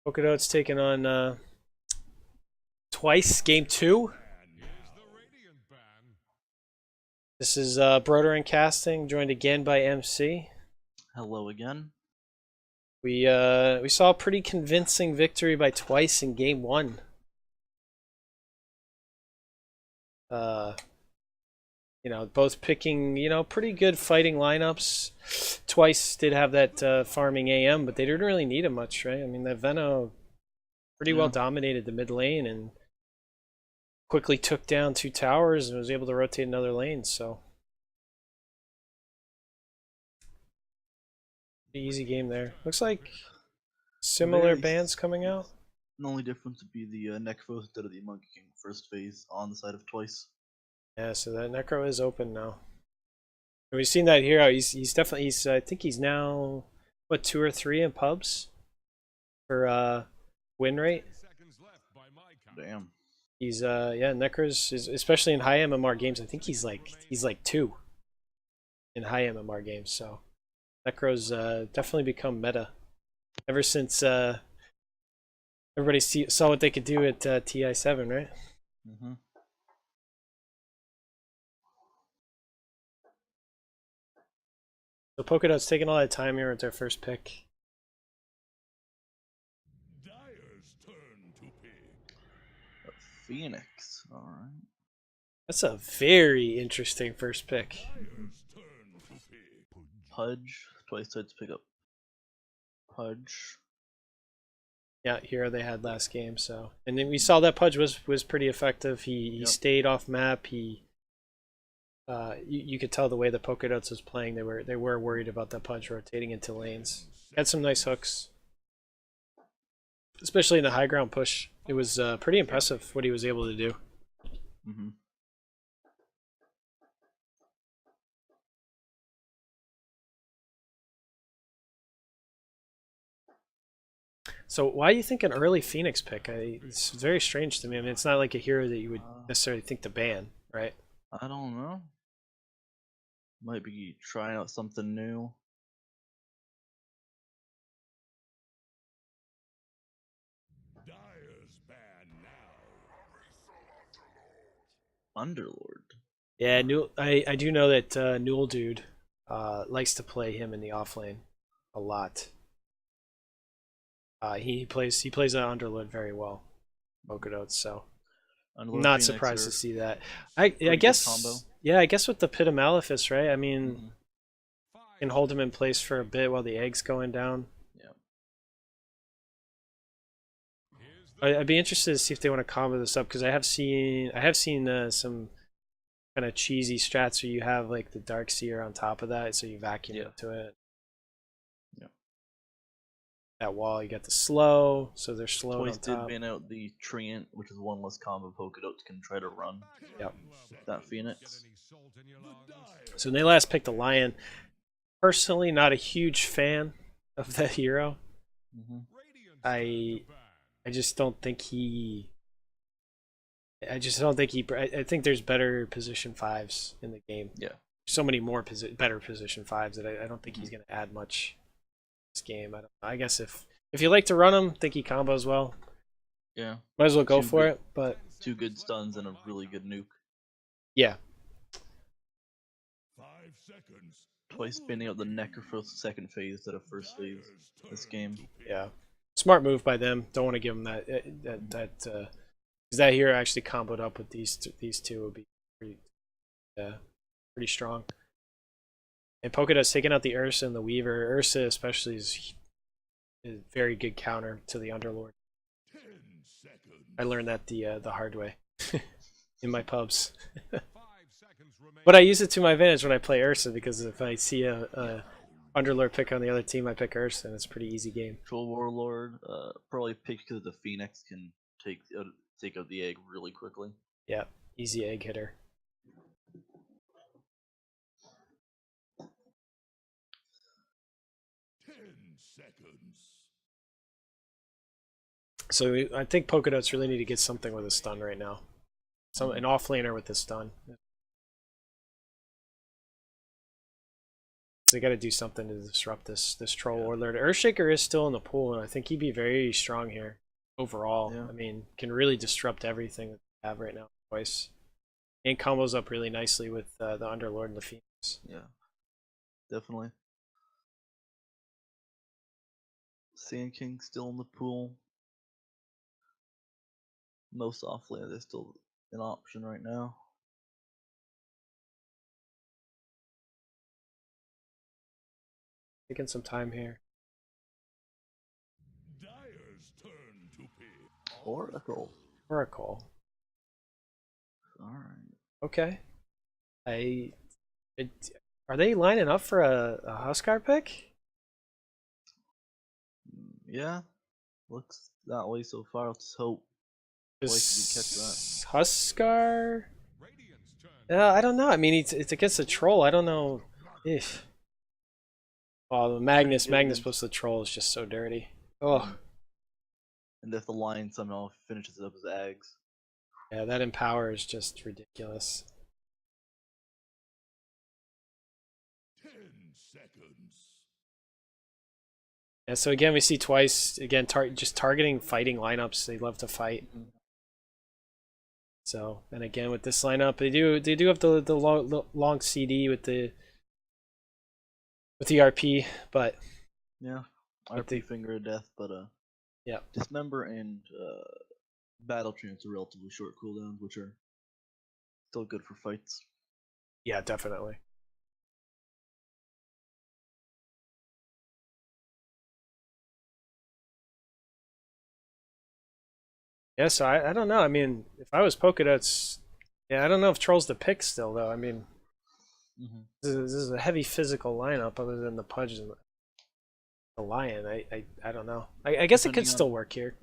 PokeDotes taking on Twice, game 2. This is Broder and Casting, joined again by MC. Hello again. We saw a pretty convincing victory by Twice in game 1. You know, both picking, you know, pretty good fighting lineups. Twice did have that farming AM, but they didn't really need him much, right? I mean, that Veno pretty well dominated the mid lane and quickly took down 2 towers and was able to rotate another lane, so. Pretty easy game there. Looks like similar Very bans coming out. The only difference would be the Necro instead of the Monkey King first phase on the side of Twice. Yeah, so that Necro is open now. And we've seen that here. He's definitely I think he's now what 2 or 3 in pubs for win rate. Damn. He's yeah, Necros is especially in high MMR games. I think he's like 2 in high MMR games. So Necros definitely become meta ever since everybody saw what they could do at TI7, right? Mm-hmm. So PokeDots taking all that time here with their first pick. Dyer's turn to pick. A Phoenix. Alright. That's a very interesting first pick. Dyer's turn to pick. Pudge. Twice tried to pick up Pudge. Yeah, hero they had last game. So, and then we saw that Pudge was pretty effective. He stayed off map. He you could tell the way the PokeDotes was playing. They were worried about that Pudge rotating into lanes. Had some nice hooks, especially in the high ground push. It was pretty impressive what he was able to do. Mm-hmm. So why do you think an early Phoenix pick? It's very strange to me. I mean, it's not like a hero that you would necessarily think to ban, right? I don't know. Might be trying out something new. Dyer's ban now. Underlord. Yeah, I do know that Newell Dude likes to play him in the offlane a lot. He plays an Underlord very well, PokeDotes, so Underlord not Phoenix surprised are to see that. I good guess combo. yeah, I guess with the Pit of Malefice, right? I mean, Mhm. can hold him in place for a bit while the egg's going down. Yeah. I'd be interested to see if they want to combo this up because I have seen some kind of cheesy strats where you have like the Dark Seer on top of that, so you vacuum into it. Yeah. That wall, you got the slow, so they're slow Twice on did top. ban out the Treant, which is one less combo PokeDotes can try to run. Yep. That Phoenix. So when they last picked a Lion, personally not a huge fan of that hero. Mm-hmm. I just don't think I think there's better position 5s in the game. Yeah. So many more better position 5s that I don't think he's going to add much this game. I guess if you like to run him, think he combos well. Yeah. Might as well go Two for good- it, but 2 good stuns and a really good nuke. yeah. 5 seconds. Twice banning out the Necker for second phase instead of first phase this game. Yeah. Smart move by them. Don't want to give them that because that hero actually comboed up with these two would be pretty strong. And PokeDots taking out the Ursa and the Weaver. Ursa especially is a very good counter to the Underlord. 10 seconds. I learned that the hard way in my pubs. 5 seconds remaining. But I use it to my advantage when I play Ursa because if I see a Underlord pick on the other team, I pick Ursa and it's a pretty easy game. Troll Warlord, probably picked because the Phoenix can take out the egg really quickly. Yeah, easy egg hitter. Seconds. So I think PokeDots really need to get something with a stun right now. An offlaner with a stun. They got to do something to disrupt this troll warlord. Earthshaker is still in the pool, and I think he'd be very strong here overall. Yeah. I mean, can really disrupt everything that we have right now twice, and combos up really nicely with the Underlord and the Phoenix. Yeah, definitely. Sand King still in the pool. Most offlane is still an option right now. Taking some time here. Dyer's turn to pick. Oracle. Oracle. Alright. Okay. Are they lining up for a Huskar pick? Yeah, looks that way so far. Let's hope. Twice we catch that. Huskar? Radiant's turn. Yeah, I don't know. I mean, it's against the troll. I don't know if. Oh, the Magnus plus the troll is just so dirty. Oh, And if the line somehow finishes it up as Ags. yeah, that Empower is just ridiculous. 10 seconds. Yeah, so again, we see twice, again, just targeting fighting lineups. They love to fight. So, and again, with this lineup, they do have the long CD with the RP, but Yeah. But RP Finger of Death, but yeah. Dismember and Battle Trance are relatively short cooldowns, which are still good for fights. Yeah, definitely. Yeah, so I don't know. I mean, if I was PokeDotes, yeah, I don't know if Troll's the pick still, though. I mean, this is a heavy physical lineup other than the Pudge and the Lion. I don't know. I guess it could still work here.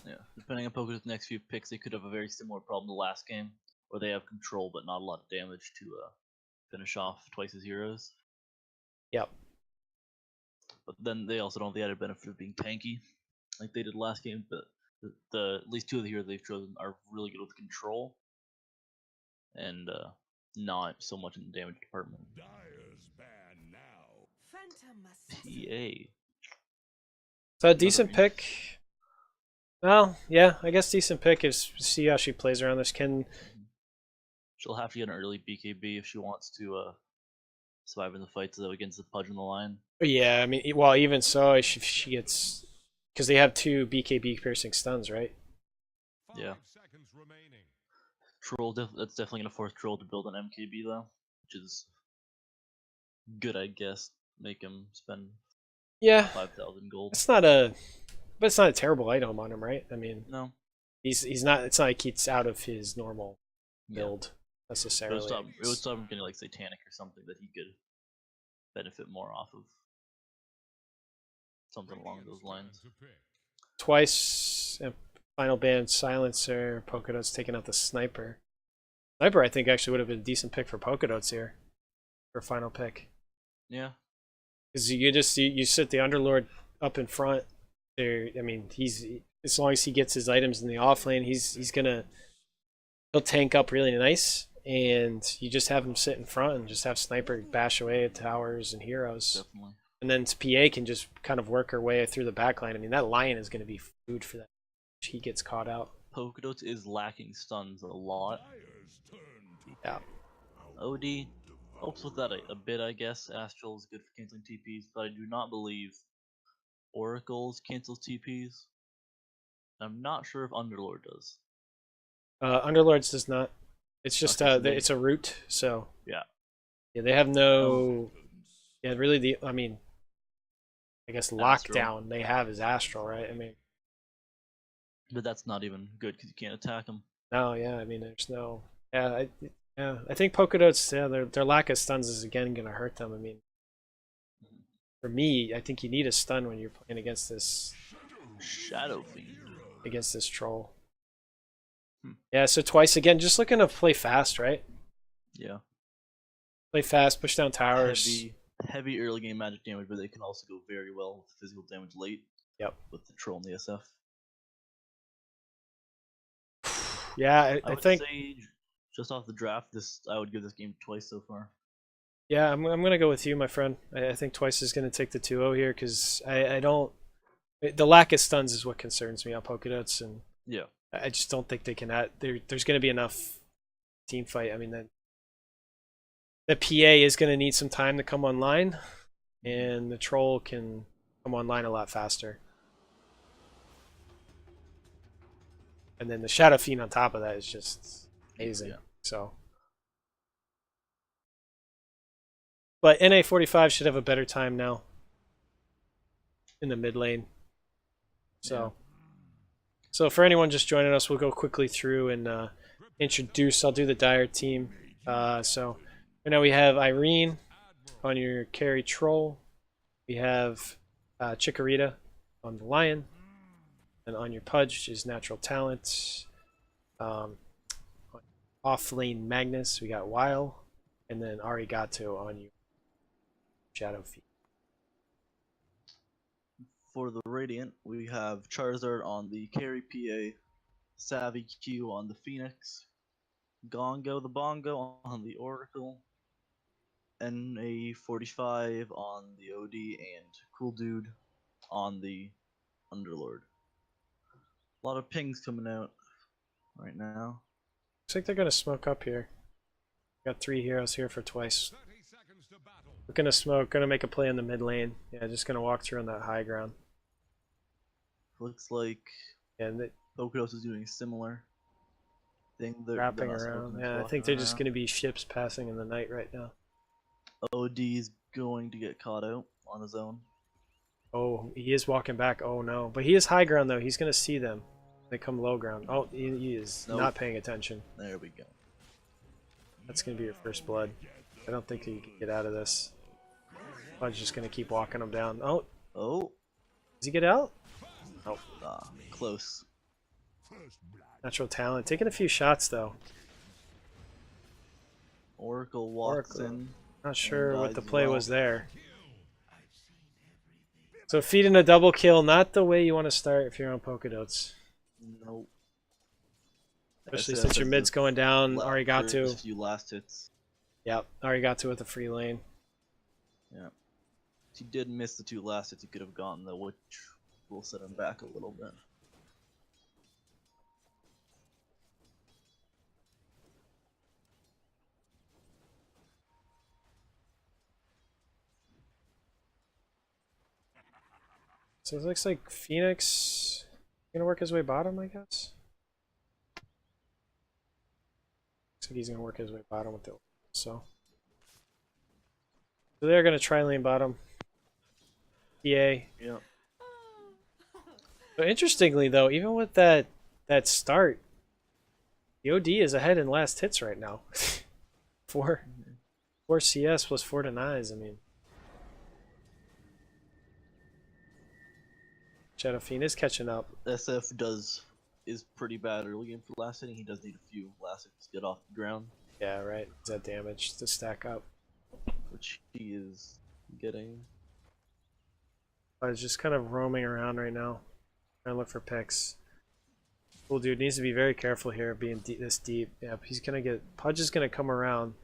Yeah, depending on PokeDotes' next few picks, they could have a very similar problem to last game, where they have control but not a lot of damage to finish off twice as heroes. Yep. But then they also don't have the added benefit of being tanky, like they did last game. But the at least two of the heroes they've chosen are really good with control, and not so much in the damage department. Dyer's ban now. PA. So a decent pick. Well, yeah, I guess decent pick is see how she plays around this. She'll have to get an early BKB if she wants to survive in the fights against the Pudge on the line. Yeah, I mean, well, even so, if she gets, because they have 2 BKB piercing stuns, right? 5 Yeah. seconds remaining. Troll, that's definitely gonna force Troll to build an MKB though, which is good, I guess. Make him spend Yeah, 5,000 gold. but it's not a terrible item on him, right? I mean, No, he's not. It's not like he's out of his normal yeah. build It necessarily. would stop him getting like Satanic or something that he could benefit more off of. Something along those lines. Twice, final band silencer. Pokedots taking out the sniper. Sniper, I think, actually would have been a decent pick for Pokedots here for final pick. Yeah. Because you sit the Underlord up in front. There, I mean, he's as long as he gets his items in the off lane, he'll tank up really nice, and you just have him sit in front and just have Sniper bash away at towers and heroes. Definitely. And then PA can just kind of work her way through the backline. I mean, that Lion is going to be food for that. He gets caught out. Pokedotes is lacking stuns a lot. Yeah. OD helps with that a bit, I guess. Astral is good for canceling TPs, but I do not believe Oracles cancels TPs. I'm not sure if Underlord does. Underlords does not. It's just Okay, so it's a root, so yeah. Yeah, they have no. Yeah, really. I mean, I guess Astral. lockdown they have is Astral, right? I mean, But that's not even good because you can't attack them. no, yeah. I mean, there's no. Yeah, I think Pokedots. Yeah, their lack of stuns is again going to hurt them. I mean, for me, I think you need a stun when you're playing against this Shadow Fiend. Against this troll. Yeah, so twice again, just looking to play fast, right? Yeah. Play fast, push down towers. Heavy early game magic damage, but they can also go very well with physical damage late. Yep. With the troll and the SF. Yeah, I would think say just off the draft, I would give this game twice so far. Yeah, I'm gonna go with you, my friend. I think Twice is gonna take the 2-0 here because I don't. The lack of stuns is what concerns me on PokeDotes, and Yeah. I just don't think they can add. There's gonna be enough team fight. I mean, the PA is gonna need some time to come online, and the Troll can come online a lot faster. And then the Shadow Fiend on top of that is just amazing. Yeah. So. But NA45 should have a better time now in the mid lane. So for anyone just joining us, we'll go quickly through and introduce. I'll do the Dire team. So right now we have Irene on your carry Troll. We have Chikorita on the Lion. And on your Pudge is Natural Talent. Off lane Magnus, we got Weil. And then Arigato on you. Shadow Fiend. For the Radiant, we have Charizard on the carry PA, Savvy Q on the Phoenix, Gongo the Bongo on the Oracle, NA45 on the OD, and Cool Dude on the Underlord. A lot of pings coming out right now. Looks like they're gonna smoke up here. Got 3 heroes here for Twice. We're gonna smoke, gonna make a play in the mid lane. Yeah, just gonna walk through on that high ground. Looks like And PokeDotes is doing a similar thing. They're wrapping not around. smoking, Yeah, I walking think they're just around. gonna be ships passing in the night right now. OD is going to get caught out on his own. Oh, he is walking back. Oh no. But he is high ground though. He's gonna see them. They come low ground. Oh, he is Nope. not paying attention. There we go. That's gonna be your first blood. I don't think he can get out of this. I'm just gonna keep walking him down. Oh, Oh, does he get out? close. Natural Talent. Taking a few shots though. Oracle walks Oracle. in. Not sure what dies the as play well. was there. So feeding a double kill, not the way you want to start if you're on PokeDotes. Nope. Especially SF since your has mid's the going down. first Arigato. few last hits. Yep, Arigato with the free lane. Yeah. If he did miss the 2 last hits, he could have gotten the, which will set him back a little bit. So it looks like Phoenix gonna work his way bottom, I guess. Looks like he's gonna work his way bottom with the so they're gonna try lane bottom. EA. Yeah. But interestingly though, even with that start, the OD is ahead in last hits right now. 4 CS plus 4 denies, I mean. Shadow Fiend is catching up. SF is pretty bad early game for last hitting. He does need a few last hits to get off the ground, Yeah, right. Is that damage to stack up? which he is getting. I was just kind of roaming around right now, trying to look for picks. Cool dude needs to be very careful here, being this deep. Yeah, he's gonna get Pudge is gonna come around.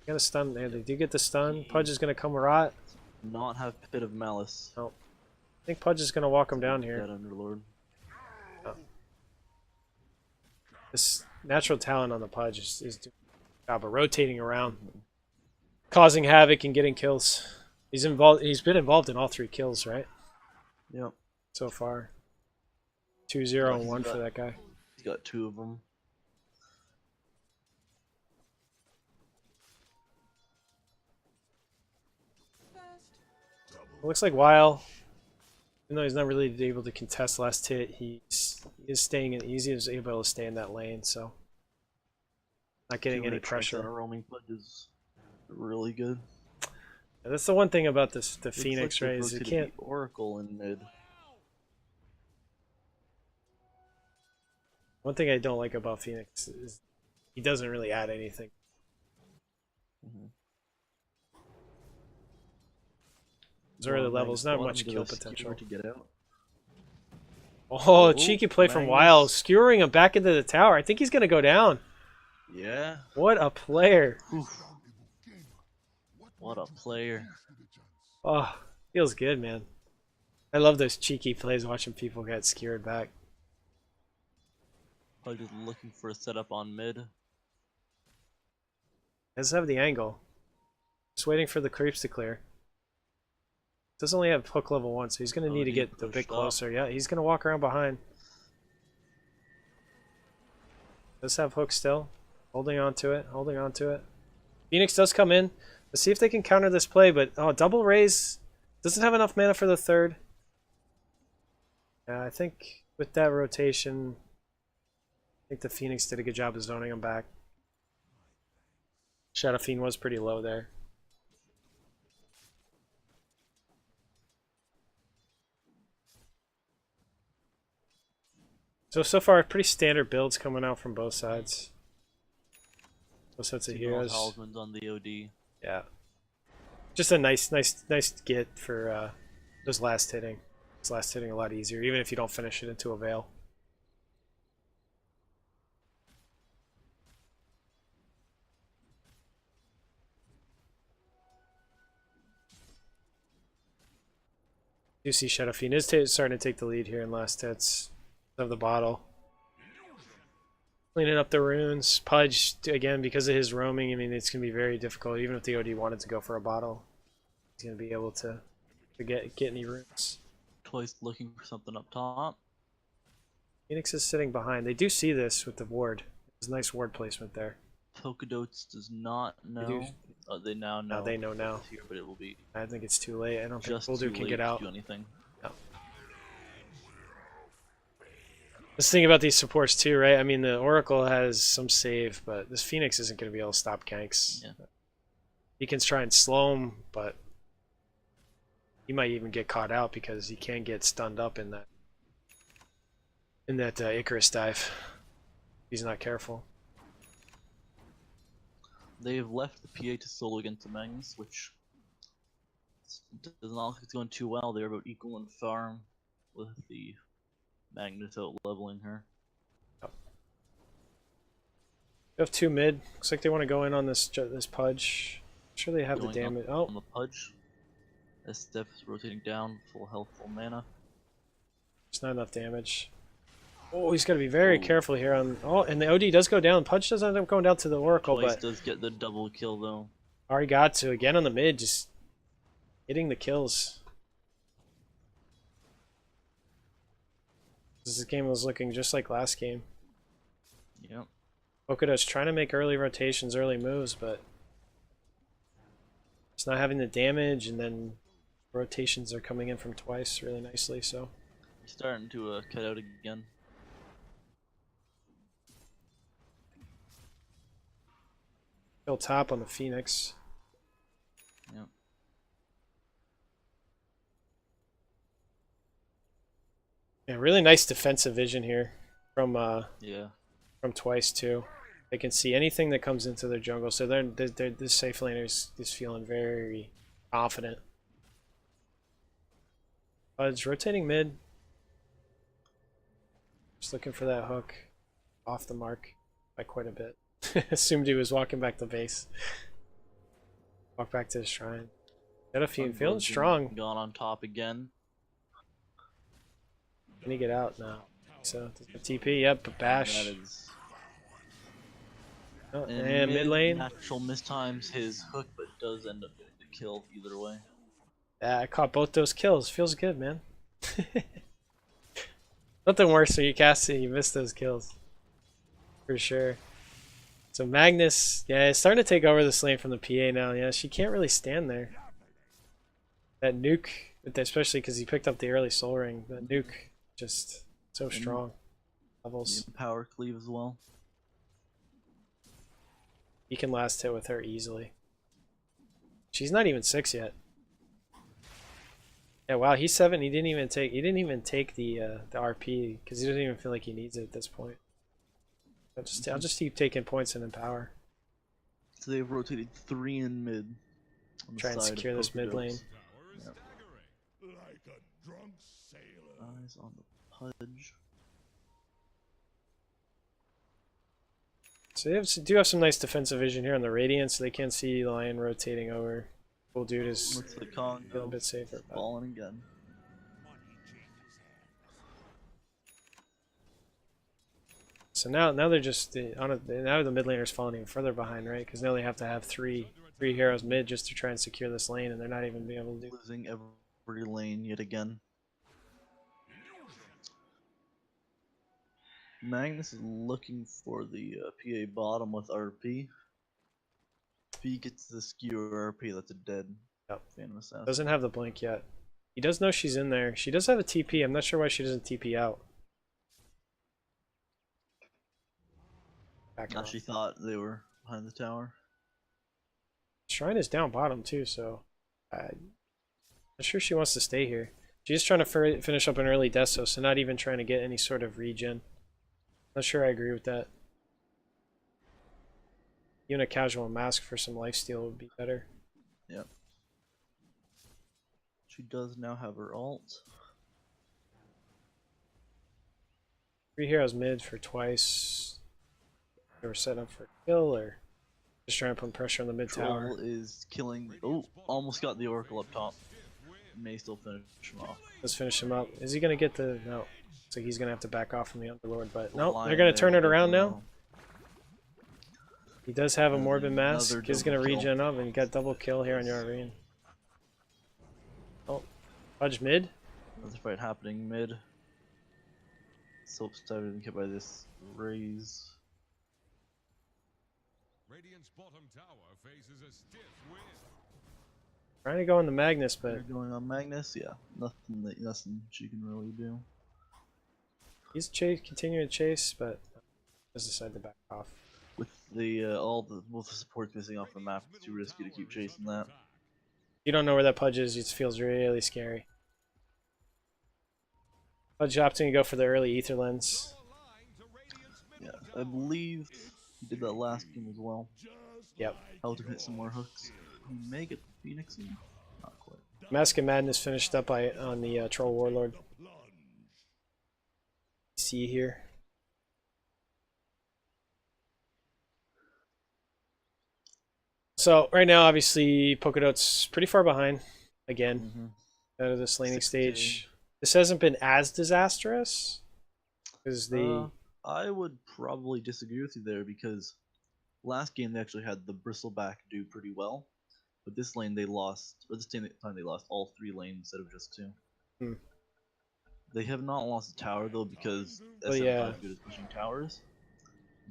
Got a stun there. They do get the stun. Pudge is gonna come rot. Not have Pit of Malice. Oh, I think Pudge is gonna walk him down here. That Underlord. This natural talent on the Pudge is doing a job of rotating around, causing havoc and getting kills. He's involved. He's been involved in all 3 kills, right? Yep. So far. 2-0 and He's 1 for got- that guy. He's got 2 of them. It looks like Weil, even though he's not really able to contest last hit, he is staying in. He's able to stay in that lane, so not getting any 200 checks on a pressure. roaming Pudge is really good. Yeah, that's the one thing about this the Looks Phoenix, like right? they've Is it rotated can't. the Oracle in mid. One thing I don't like about Phoenix is he doesn't really add anything. Mhm. Those early Well, levels, not Magnus much wanted kill to skewer potential. to get out. Oh, Oh, cheeky play from Magnus. Weil, skewering him back into the tower. I think he's gonna go down. Yeah. What a player! Oof. What a player. Oh, feels good, man. I love those cheeky plays watching people get skewered back. Probably just looking for a setup on mid. Does have the angle. Just waiting for the creeps to clear. Does only have hook level 1, so he's going to need to he get a bit pushed up. closer. Yeah, he's going to walk around behind. Does have hook still. Holding on to it, holding on to it. Phoenix does come in. Let's see if they can counter this play, but oh, double raise. Doesn't have enough mana for the third. Yeah, I think with that rotation, I think the Phoenix did a good job of zoning him back. Shadow Fiend was pretty low there. So far, pretty standard builds coming out from both sides. Both sets of heroes. Talismans on the OD. Yeah. Just a nice get for those last hitting. It's last hitting a lot easier, even if you don't finish it into a veil. You see Shadow Fiend is starting to take the lead here in last hits of the bottle. Cleaning up the runes. Pudge, again, because of his roaming, I mean, it's going to be very difficult. Even if the OD wanted to go for a bottle, he's going to be able to get any runes. Twice looking for something up top. Phoenix is sitting behind. They do see this with the ward. There's a nice ward placement there. PokeDotes does not know. Oh, they now know. Now they know now. It's here, but it will be I think it's too late. I don't think just Boulder too can late get to out. do anything. No. Let's think about these supports too, right? I mean, the Oracle has some save, but this Phoenix isn't going to be able to stop ganks. Yeah. He can try and slow him, but he might even get caught out because he can get stunned up in that Icarus dive. If he's not careful. They've left the PA to solo against the Magnus, which does not look like it's going too well. They're about equal in farm with the Magnus out leveling her. You have 2 mid. Looks like they want to go in on this Pudge. I'm sure they have Going the damage. up on Oh, the Pudge. As Steph is rotating down, full health, full mana. there's not enough damage. Oh, he's got to be very Ooh. careful here on. Oh, and the OD does go down. Pudge does end up going down to the Oracle, Twice but does get the double kill though. Ari got to again on the mid, just hitting the kills. This game was looking just like last game. Yep. PokeDotes trying to make early rotations, early moves, but it's not having the damage, and then rotations are coming in from twice really nicely. So He's starting to cut out again. still top on the Phoenix. Yep. Yeah, really nice defensive vision here from Yeah. from twice too. They can see anything that comes into their jungle, so they're this safe laner is feeling very confident. It's rotating mid. Just looking for that hook off the mark by quite a bit. Assumed he was walking back to base. Walk back to his shrine. Got a few feeling strong. Gone on top again. Can he get out now? So TP, yep, bash. That is. Oh, and mid lane. Natural mistimes his hook, but does end up getting the kill either way. Yeah, I caught both those kills. Feels good, man. Nothing worse when you cast it and you miss those kills. For sure. So Magnus, yeah, is starting to take over this lane from the PA now. Yeah, she can't really stand there. That nuke, especially because he picked up the early soul ring. That nuke, just so strong. Levels. Power cleave as well. He can last hit with her easily. She's not even 6 yet. Yeah, wow, he's 7. He didn't even take the RP because he doesn't even feel like he needs it at this point. I'll just keep taking points and empower. So they've rotated 3 in mid. On the Try and side of secure this mid PokeDotes. lane. Yep. Like a drunk sailor. Eyes on the Pudge. So they do have some nice defensive vision here on the Radiant, so they can see the Lion rotating over. Cool dude is Looks like Kong feeling a bit safer. But falling again. so now they're just now the mid laner's falling even further behind, right? Because now they have to have three heroes mid just to try and secure this lane, and they're not even being able to do. Losing every lane yet again. Magnus is looking for the PA bottom with RP. If he gets the skewer RP, that's a dead Yep. Phantom Assassin. Doesn't have the blink yet. He does know she's in there. She does have a TP. I'm not sure why she doesn't TP out. Back Now off. she thought they were behind the tower. Shrine is down bottom too, so I'm not sure she wants to stay here. She's trying to finish up an early Deso, so not even trying to get any sort of regen. Not sure I agree with that. Even a casual mask for some lifesteal would be better. Yep. She does now have her ult. 3 heroes mid for twice. They were set up for a kill, or just trying to put pressure on the mid tower. Troll is killing. Oh, almost got the Oracle up top. May still finish him off. Let's finish him up. Is he gonna get the no? So he's gonna have to back off from the Underlord, but no, Line they're gonna there, turn it but around now. no. He does have a And Morbid another Mask. He's gonna double kill. regen up and he got double kill here on Yarveen. Oh, Fudge mid. Another fight happening mid. Soap started and hit by this raise. Radiant's bottom tower faces a stiff wind. Trying to go on the Magnus, They're but going on Magnus, yeah. Nothing she can really do. he's continuing to chase, but just decided to back off. With both the supports missing off the map, it's too risky to keep chasing that. You don't know where that Pudge is, it feels really scary. Pudge opting to go for the early Ether Lens. Yeah, I believe he did that last game as well. Yep. Helped him hit some more hooks. He may get the Phoenix in. Not quite. Mask of Madness finished up on the Troll Warlord. See here. So right now, obviously, PokeDotes pretty far behind again out of this laning 6K. stage. This hasn't been as disastrous because the I would probably disagree with you there because last game they actually had the Bristleback do pretty well, but this lane they lost, or this time they lost all 3 lanes instead of just 2. Hmm. They have not lost a tower though because Oh, SM yeah. is good at pushing towers,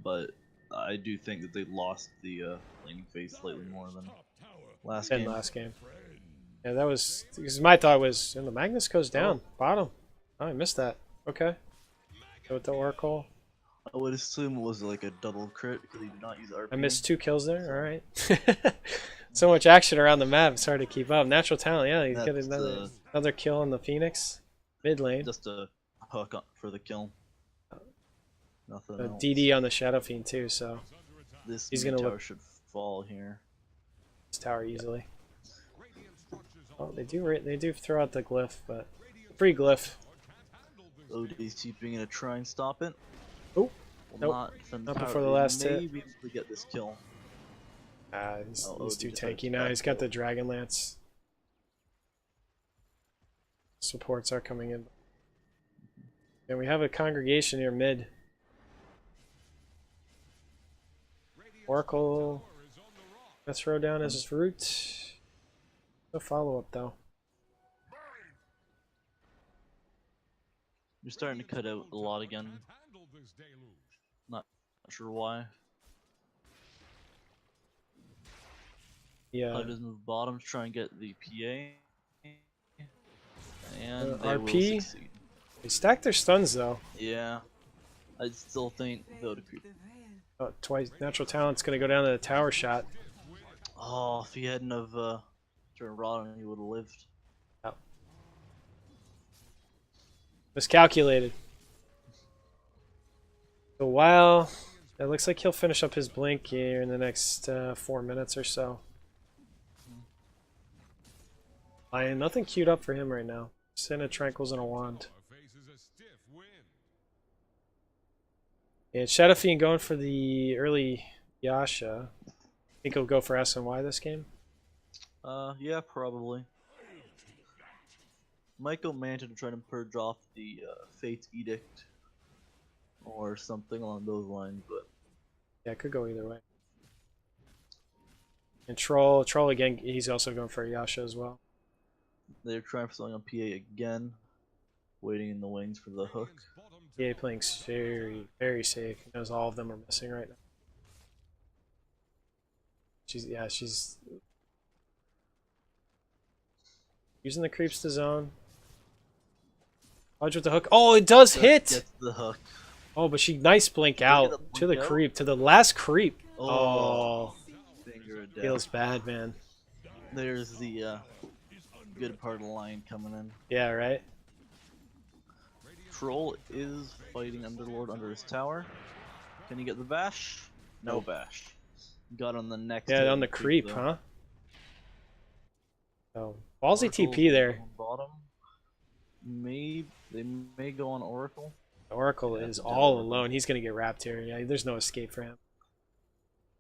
but I do think that they lost the laning phase slightly more than last and game. last game. Yeah, that was because my thought was, and the Magnus goes down bottom. Oh, I missed that. Okay. Go with the Oracle. I would assume it was like a double crit because he did not use RP. I missed 2 kills there. All right. So much action around the map. It's hard to keep up. Natural talent. Yeah, he's got That's, another kill on the Phoenix mid lane. just a hook up for the kill. Nothing A else. DD on the Shadow Fiend too. So This he's mid gonna tower look- should fall here. this tower easily. Oh, they do throw out the glyph, but free glyph. OD's keeping gonna try and stop it. Oh, Will nope. not defend Not tower. before the They last may hit. be able to get this kill. He's Oh, too OD decided tanky to now. back He's got the up. Dragon Lance. Supports are coming in. And we have a congregation here mid. Oracle. Let's throw down as his root. No follow up though. You're starting to cut out a lot again. Not sure why. Yeah. Does move bottom to try and get the PA. And they will RP? succeed. They stacked their stuns though. Yeah. I still think they'll creep. Oh, twice. Natural talent's gonna go down to the tower shot. Oh, if he hadn't have turned rotten, he would have lived. Miscalculated. So while it looks like he'll finish up his blink here in the next 4 minutes or so. I have nothing queued up for him right now. Just Tranquils and a wand. And Shadow Fiend going for the early Yasha. I think he'll go for SNY this game. Yeah, probably. Might go Manta to try to purge off the Fate's Edict or something along those lines, but Yeah, it could go either way. And Troll again, he's also going for a Yasha as well. they're trying for something on PA again, waiting in the wings for the hook. PA playing very, very safe. He knows all of them are missing right now. She's using the creeps to zone. Dodge with the hook. Oh, it does hit! Gets the hook. Oh, but she nice blink Did I get out a to the blink out? creep, to the last creep. Oh, Oh, finger of death. feels bad, man. There's the good part of the line coming in. Yeah, right? Troll is fighting Underlord under his tower. Can he get the bash? No bash. Got on the next. Yeah, hit on the creep, though. huh? Oh, ballsy Oracle's TP there. on bottom. They may go on Oracle. Oracle Yeah, is dead all Oracle. alone. He's gonna get wrapped here. Yeah, there's no escape for him.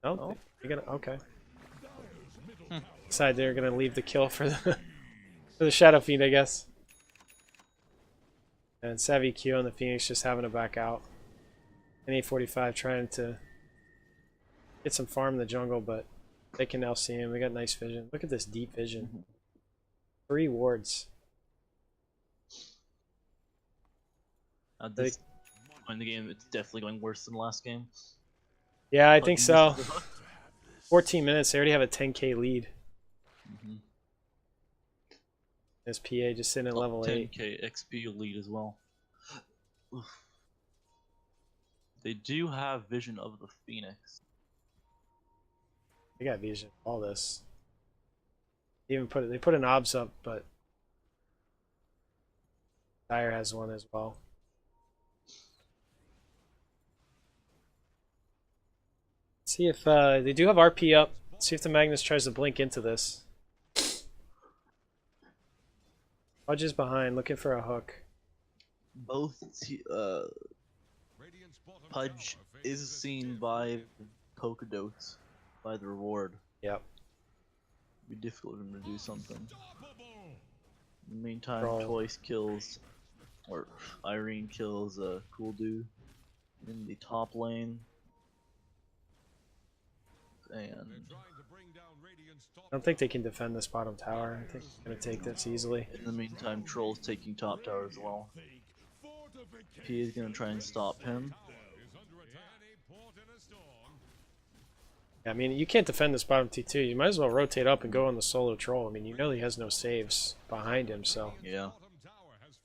No, Oh. you're gonna okay. Decide they're gonna leave the kill for the for the Shadow Fiend, I guess. And Savvy Q and the Phoenix just having to back out. And 845 trying to get some farm in the jungle, but they can now see him. They got nice vision. Look at this deep vision. 3 wards. At this point in the game, it's definitely going worse than last game. Yeah, I But think he so. misses the hook. 14 minutes. They already have a 10k lead. Mhm. This PA just sitting at level 8. 10k XP lead as well. Oof. They do have vision of the Phoenix. They got vision. All this. They put an obs up, but Dire has one as well. See if they do have RP up. See if the Magnus tries to blink into this. Fudge is behind, looking for a hook. Both Pudge is seen by PokeDotes, by the reward. Yep. It'd be difficult for him to do something. In the meantime, Troll. Choice kills, or Irene kills Cool Dude in the top lane. And I don't think they can defend this bottom tower. I think they're going to take this easily. in the meantime, Troll's taking top tower as well. P is gonna try and stop him. I mean, you can't defend this bottom T2. You might as well rotate up and go on the solo Troll. I mean, you know he has no saves behind him, so. Yeah.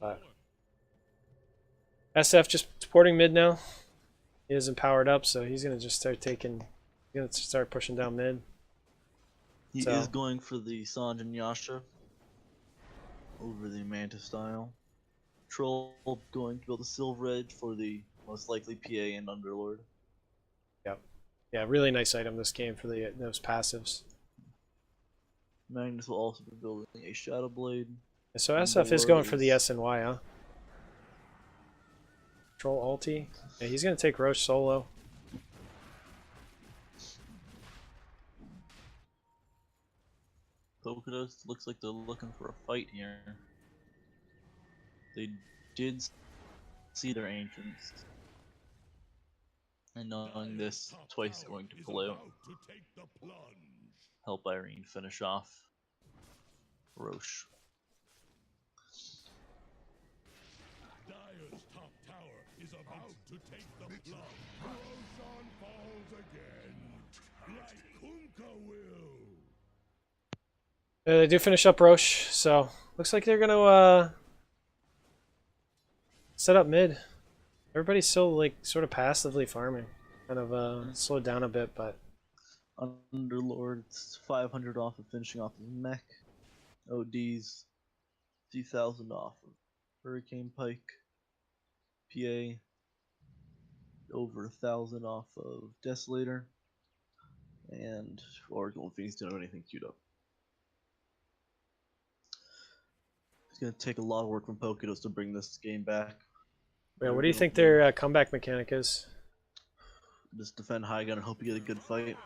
But SF just supporting mid now. He isn't powered up, so he's gonna just start taking. He's gonna start pushing down mid. He So- is going for the Sanj and Yasha over the Manta style. Troll going to build a Silver Edge for the most likely PA and Underlord. Yep. Yeah, really nice item this game for those passives. Magnus will also be building a Shadow Blade. So SF is going for the SNY, huh? Troll ulti. Yeah, he's gonna take Roche solo. PokeDotes looks like they're looking for a fight here. They did see their ancients. And knowing this, Twice is going to pull out. Help Irene finish off Roche. Dyer's top tower is about to take the plunge. Roshan falls again, like Kunkka will. They do finish up Roche, so looks like they're gonna set up mid. Everybody's still like sort of passively farming, kind of slowed down a bit, but Underlord's 500 off of finishing off his mech. OD's 2,000 off of Hurricane Pike. PA over 1,000 off of Desolator. And Oracle and Phoenix don't have anything queued up. It's gonna take a lot of work from PokeDotes to bring this game back. yeah. What do you think their comeback mechanic is? Just defend high ground and hope you get a good fight.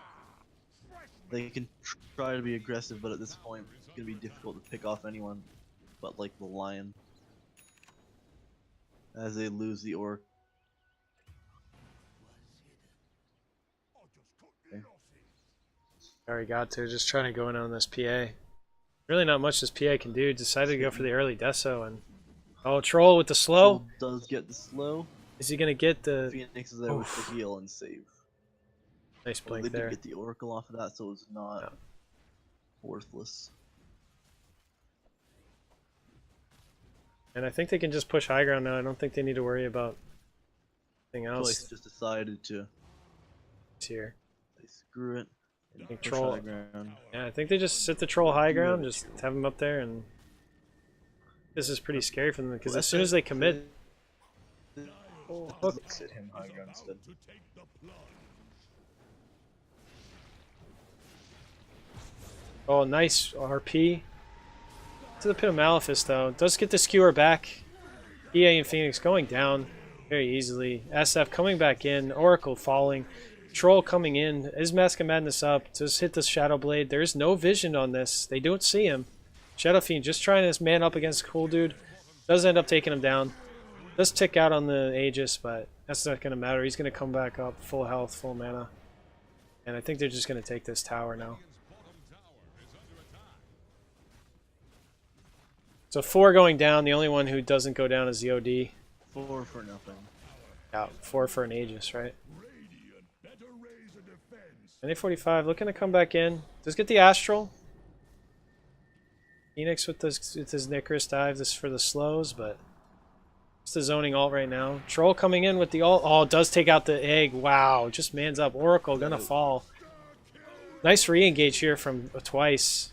They can try to be aggressive, but at this point, it's gonna be difficult to pick off anyone but like the lion. As they lose the orc. Okay. Arigato, just trying to go in on this PA. Really not much this PA can do. Decided to go for the early Deso and troll with the slow. Troll does get the slow. Is he gonna get the Phoenix is there with the heal and save. nice Well, blink they there? did get the oracle off of that, so it's not Yeah. worthless. And I think they can just push high ground now. I don't think they need to worry about anything Twice else just decided to here. say, screw it. And push Troll. high ground. Yeah, I think they just sit the troll high ground, just have him up there, and this is pretty scary for them because as soon as they commit, hook. Sit him high ground instead. To take the plunge. Oh, nice RP to the Pit of Malefice though. Does get the skewer back. EA and Phoenix going down very easily. SF coming back in. Oracle falling. Troll coming in. Is Mask of Madness up? Just hit the Shadow Blade. There's no vision on this. They don't see him. Shadow Fiend just trying to man up against Cool Dude. Does end up taking him down. Does tick out on the Aegis, but that's not going to matter. He's going to come back up. Full health, full mana. And I think they're just going to take this tower now. So 4 going down. The only one who doesn't go down is the OD. 4 for nothing. Yeah, 4 for an Aegis, right? Radiant better raise a defense. NA45 looking to come back in. Does get the Astral. Phoenix with his Nicarus dive. This is for the slows, but it's the zoning ult right now. Troll coming in with the ult. Oh, does take out the egg. Wow, just mans up. Oracle gonna fall. Nice re-engage here from Twice.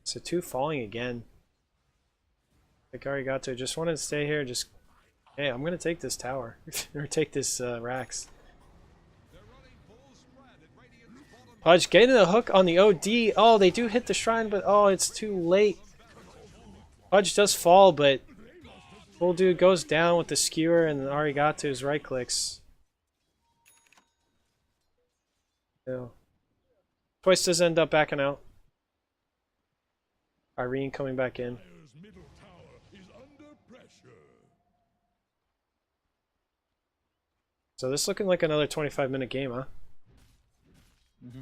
So 2 falling again. Arigato just wanted to stay here. Just, hey, I'm gonna take this tower or take this Rax. Pudge getting the hook on the OD. Oh, they do hit the shrine, but oh, it's too late. Pudge does fall, but Cool Dude goes down with the skewer and Arigato's right clicks. Ew. Twice does end up backing out. Irene coming back in. Dire's middle tower is under pressure. So this looking like another 25-minute game, huh? Mm-hmm.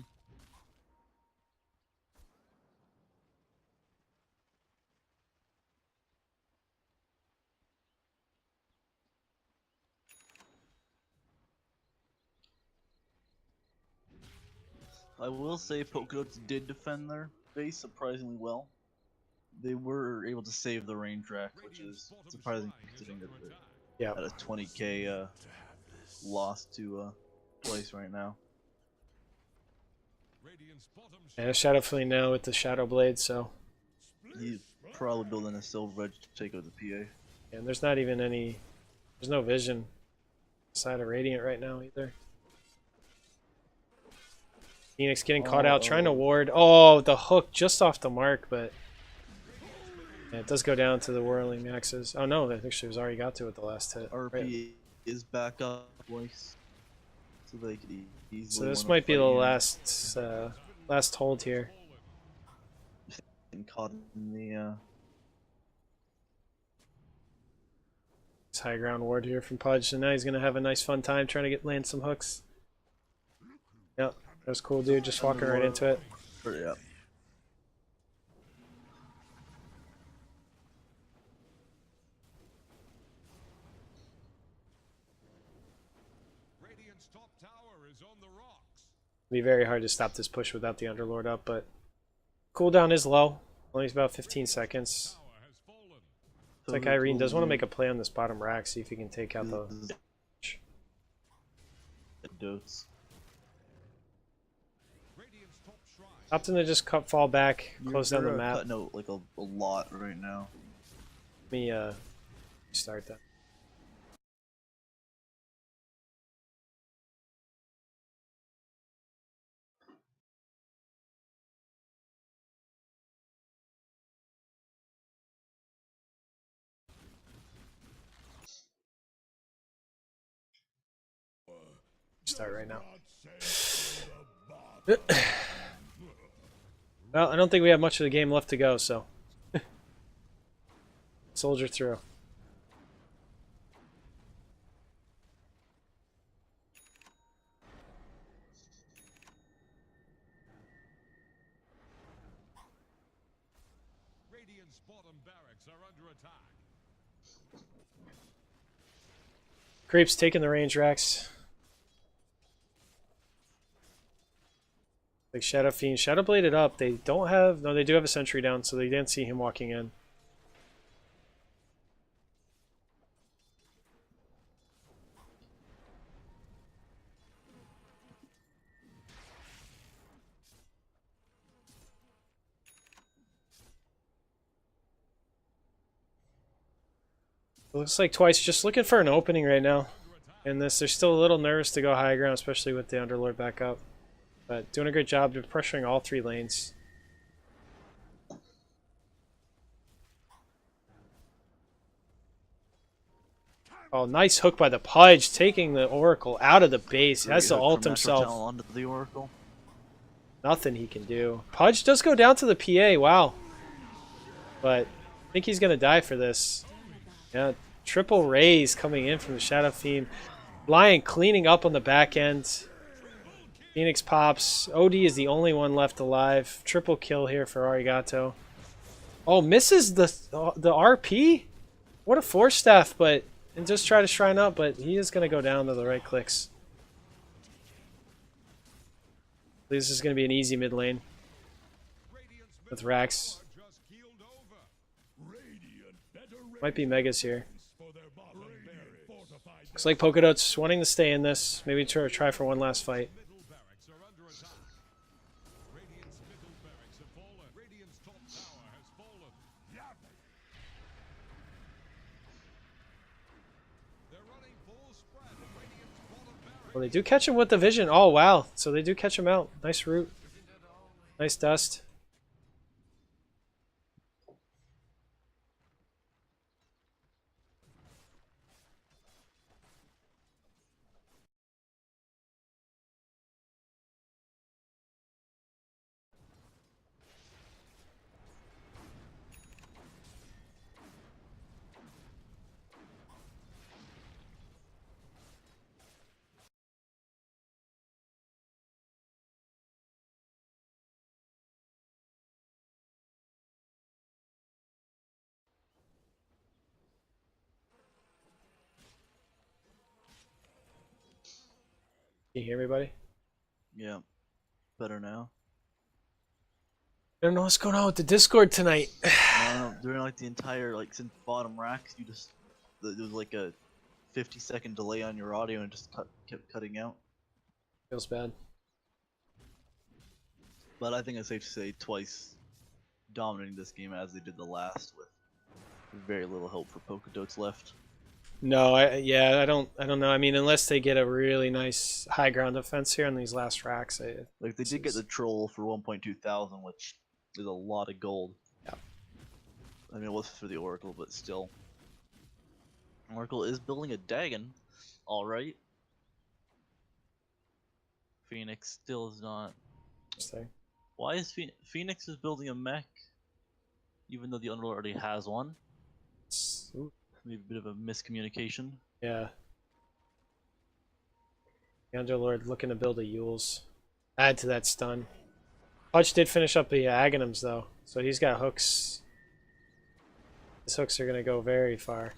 I will say PokeDotes did defend their base surprisingly well. They were able to save the range rack, which is surprising considering that they're at a 20k loss to Twice right now. And Shadow Flea now with the Shadow Blade, so. He's probably building a Silver Edge to take out the PA. And there's not even any. There's no vision side of Radiant right now either. Phoenix getting caught out, trying to ward. Oh, the hook just off the mark, but yeah, it does go down to the whirling maxes. Oh no, that actually was already got to it the last hit. RP Right. is back up twice, so they could easily. So this wanna might be the fight last hold here. and caught in the. It's high ground ward here from Pudge, and now he's gonna have a nice fun time trying to land some hooks. Yep, that was cool, dude. Just walking right into it. Yeah. Radiant's top tower is on the rocks. It'd be very hard to stop this push without the Underlord up, but cooldown is low. Only about 15 seconds. Tower has fallen. It's like Irene does want to make a play on this bottom rack, see if he can take out the. Dotes. Radiant's top shrine. Opting to just fall back, close down the You're, map. Cutting out like a lot right now. Let me start that. start right now. Well, I don't think we have much of the game left to go, so soldier through. Radiant's bottom barracks are under attack. Creep's taking the range, Rex. Like Shadow Fiend. Shadow Bladed up. They don't have... No, they do have a sentry down, so they didn't see him walking in. It looks like Twice just looking for an opening right now. In this, they're still a little nervous to go high ground, especially with the Underlord back up. But doing a great job of pressuring all 3 lanes. Oh, nice hook by the Pudge, taking the Oracle out of the base. He has to ult himself. Onto the Oracle. Nothing he can do. Pudge does go down to the PA, wow. But I think he's going to die for this. Yeah, triple raise coming in from the Shadow Fiend. Lion cleaning up on the back end. Phoenix pops. OD is the only one left alive. Triple kill here for Arigato. Oh, misses the RP? What a force staff, but and just try to shrine up, but he is going to go down to the right clicks. This is going to be an easy mid lane with Rax. Might be Megas here. Looks like PokeDotes wanting to stay in this. Maybe try for one last fight. Well, they do catch him with the vision. Oh, wow. So they do catch him out. Nice root. Nice dust. Can you hear me, buddy? Yeah. Better now. I don't know what's going on with the Discord tonight. No, during like the entire since bottom racks, there was like a 50-second delay on your audio and it just kept cutting out. Feels bad. But I think it's safe to say Twice dominating this game as they did the last with very little hope for PokeDotes left. No, I don't know. I mean, unless they get a really nice high ground defense here on these last racks. Like they did get the troll for 1.2 thousand, which is a lot of gold. Yeah. I mean, it was for the Oracle, but still. Oracle is building a Dagon, all right. Phoenix still is not. Interesting. Why is Phoenix is building a mech, even though the Underlord already has one? Ooh. Maybe a bit of a miscommunication. Yeah. The Underlord looking to build a Yules. Add to that stun. Pudge did finish up the Aghanims though, so he's got hooks. His hooks are going to go very far.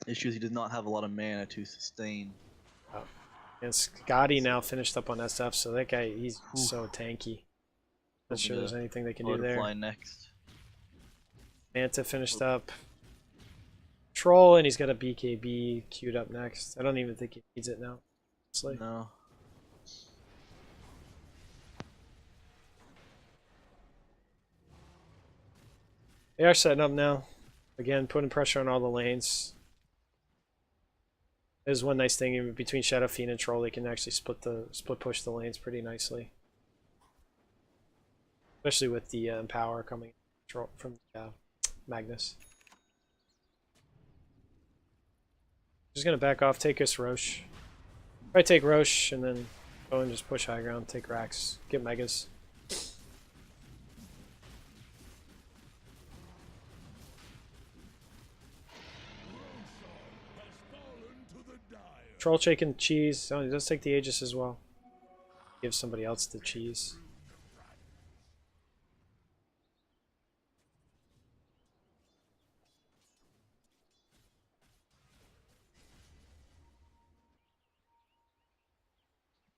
Issue is he did not have a lot of mana to sustain. Oh. And Scotty now finished up on SF, so that guy, he's so tanky. Not sure there's anything they can do there. Butterfly next. Manta finished up. Troll, and he's got a BKB queued up next. I don't even think he needs it now. Honestly. No. They are setting up now. Again, putting pressure on all the lanes. There's one nice thing between Shadow Fiend and Troll, they can actually split push the lanes pretty nicely. Especially with the Empower coming from Magnus. Just gonna back off, take us Roche. Probably take Roche and then go and just push high ground, take racks, get megas. Troll shaking cheese. Oh, he does take the Aegis as well. Give somebody else the cheese.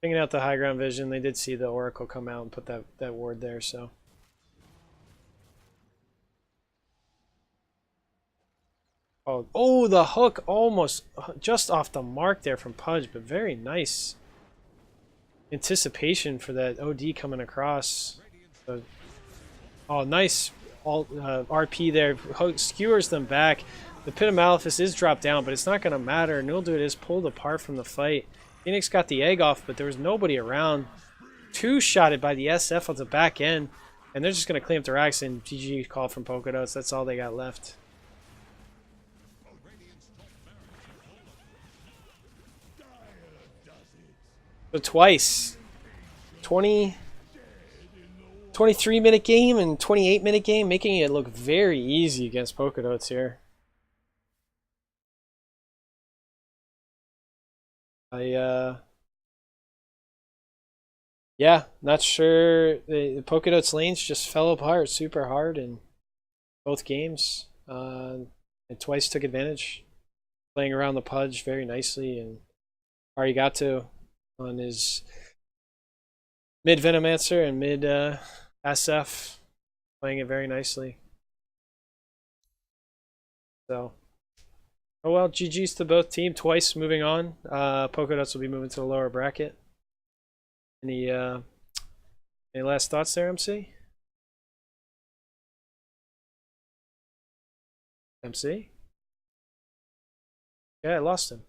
Pinging out the high ground vision. They did see the Oracle come out and put that ward there, so. Oh, the hook almost just off the mark there from Pudge, but very nice anticipation for that OD coming across. Oh, nice RP there. Hook skewers them back. The Pit of Malefice is dropped down, but it's not going to matter. Nilduit is pulled apart from the fight. Phoenix got the egg off, but there was nobody around. Two-shotted by the SF on the back end, and they're just going to clean up the racks and GG call from PokeDotes. That's all they got left. So twice. 23-minute game and 28-minute game, making it look very easy against PokeDotes here. Yeah, not sure. The PokeDotes lanes just fell apart super hard in both games. And twice took advantage, playing around the Pudge very nicely, and Arigato on his mid Venomancer and mid SF, playing it very nicely. So, oh well, GG's to both team twice. Moving on, PokeDots will be moving to the lower bracket. Any last thoughts there, MC? MC? Yeah, I lost him.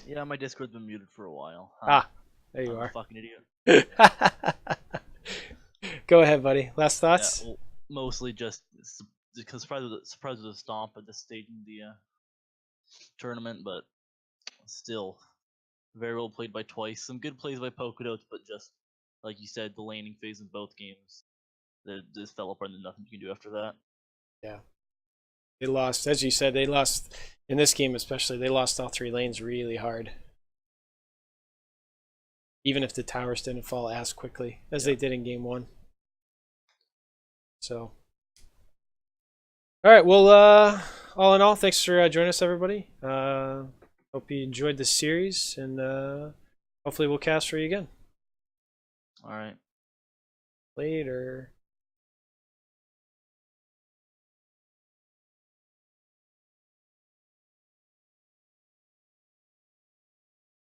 Yeah, my Discord's been muted for a while. Ah, there you I'm are. a fucking idiot. Go ahead, buddy. Last thoughts? Yeah, well, mostly just because surprised with a stomp at this stage in the tournament, but still very well played by Twice. Some good plays by PokeDotes, but just like you said, the laning phase in both games, that just fell apart and nothing you can do after that. Yeah. They lost, as you said, they lost in this game especially. They lost all three lanes really hard. Even if the towers didn't fall as quickly as they did in game one. So, all right. Well, all in all, thanks for joining us, everybody. Hope you enjoyed the series, and hopefully we'll cast for you again. All right. Later.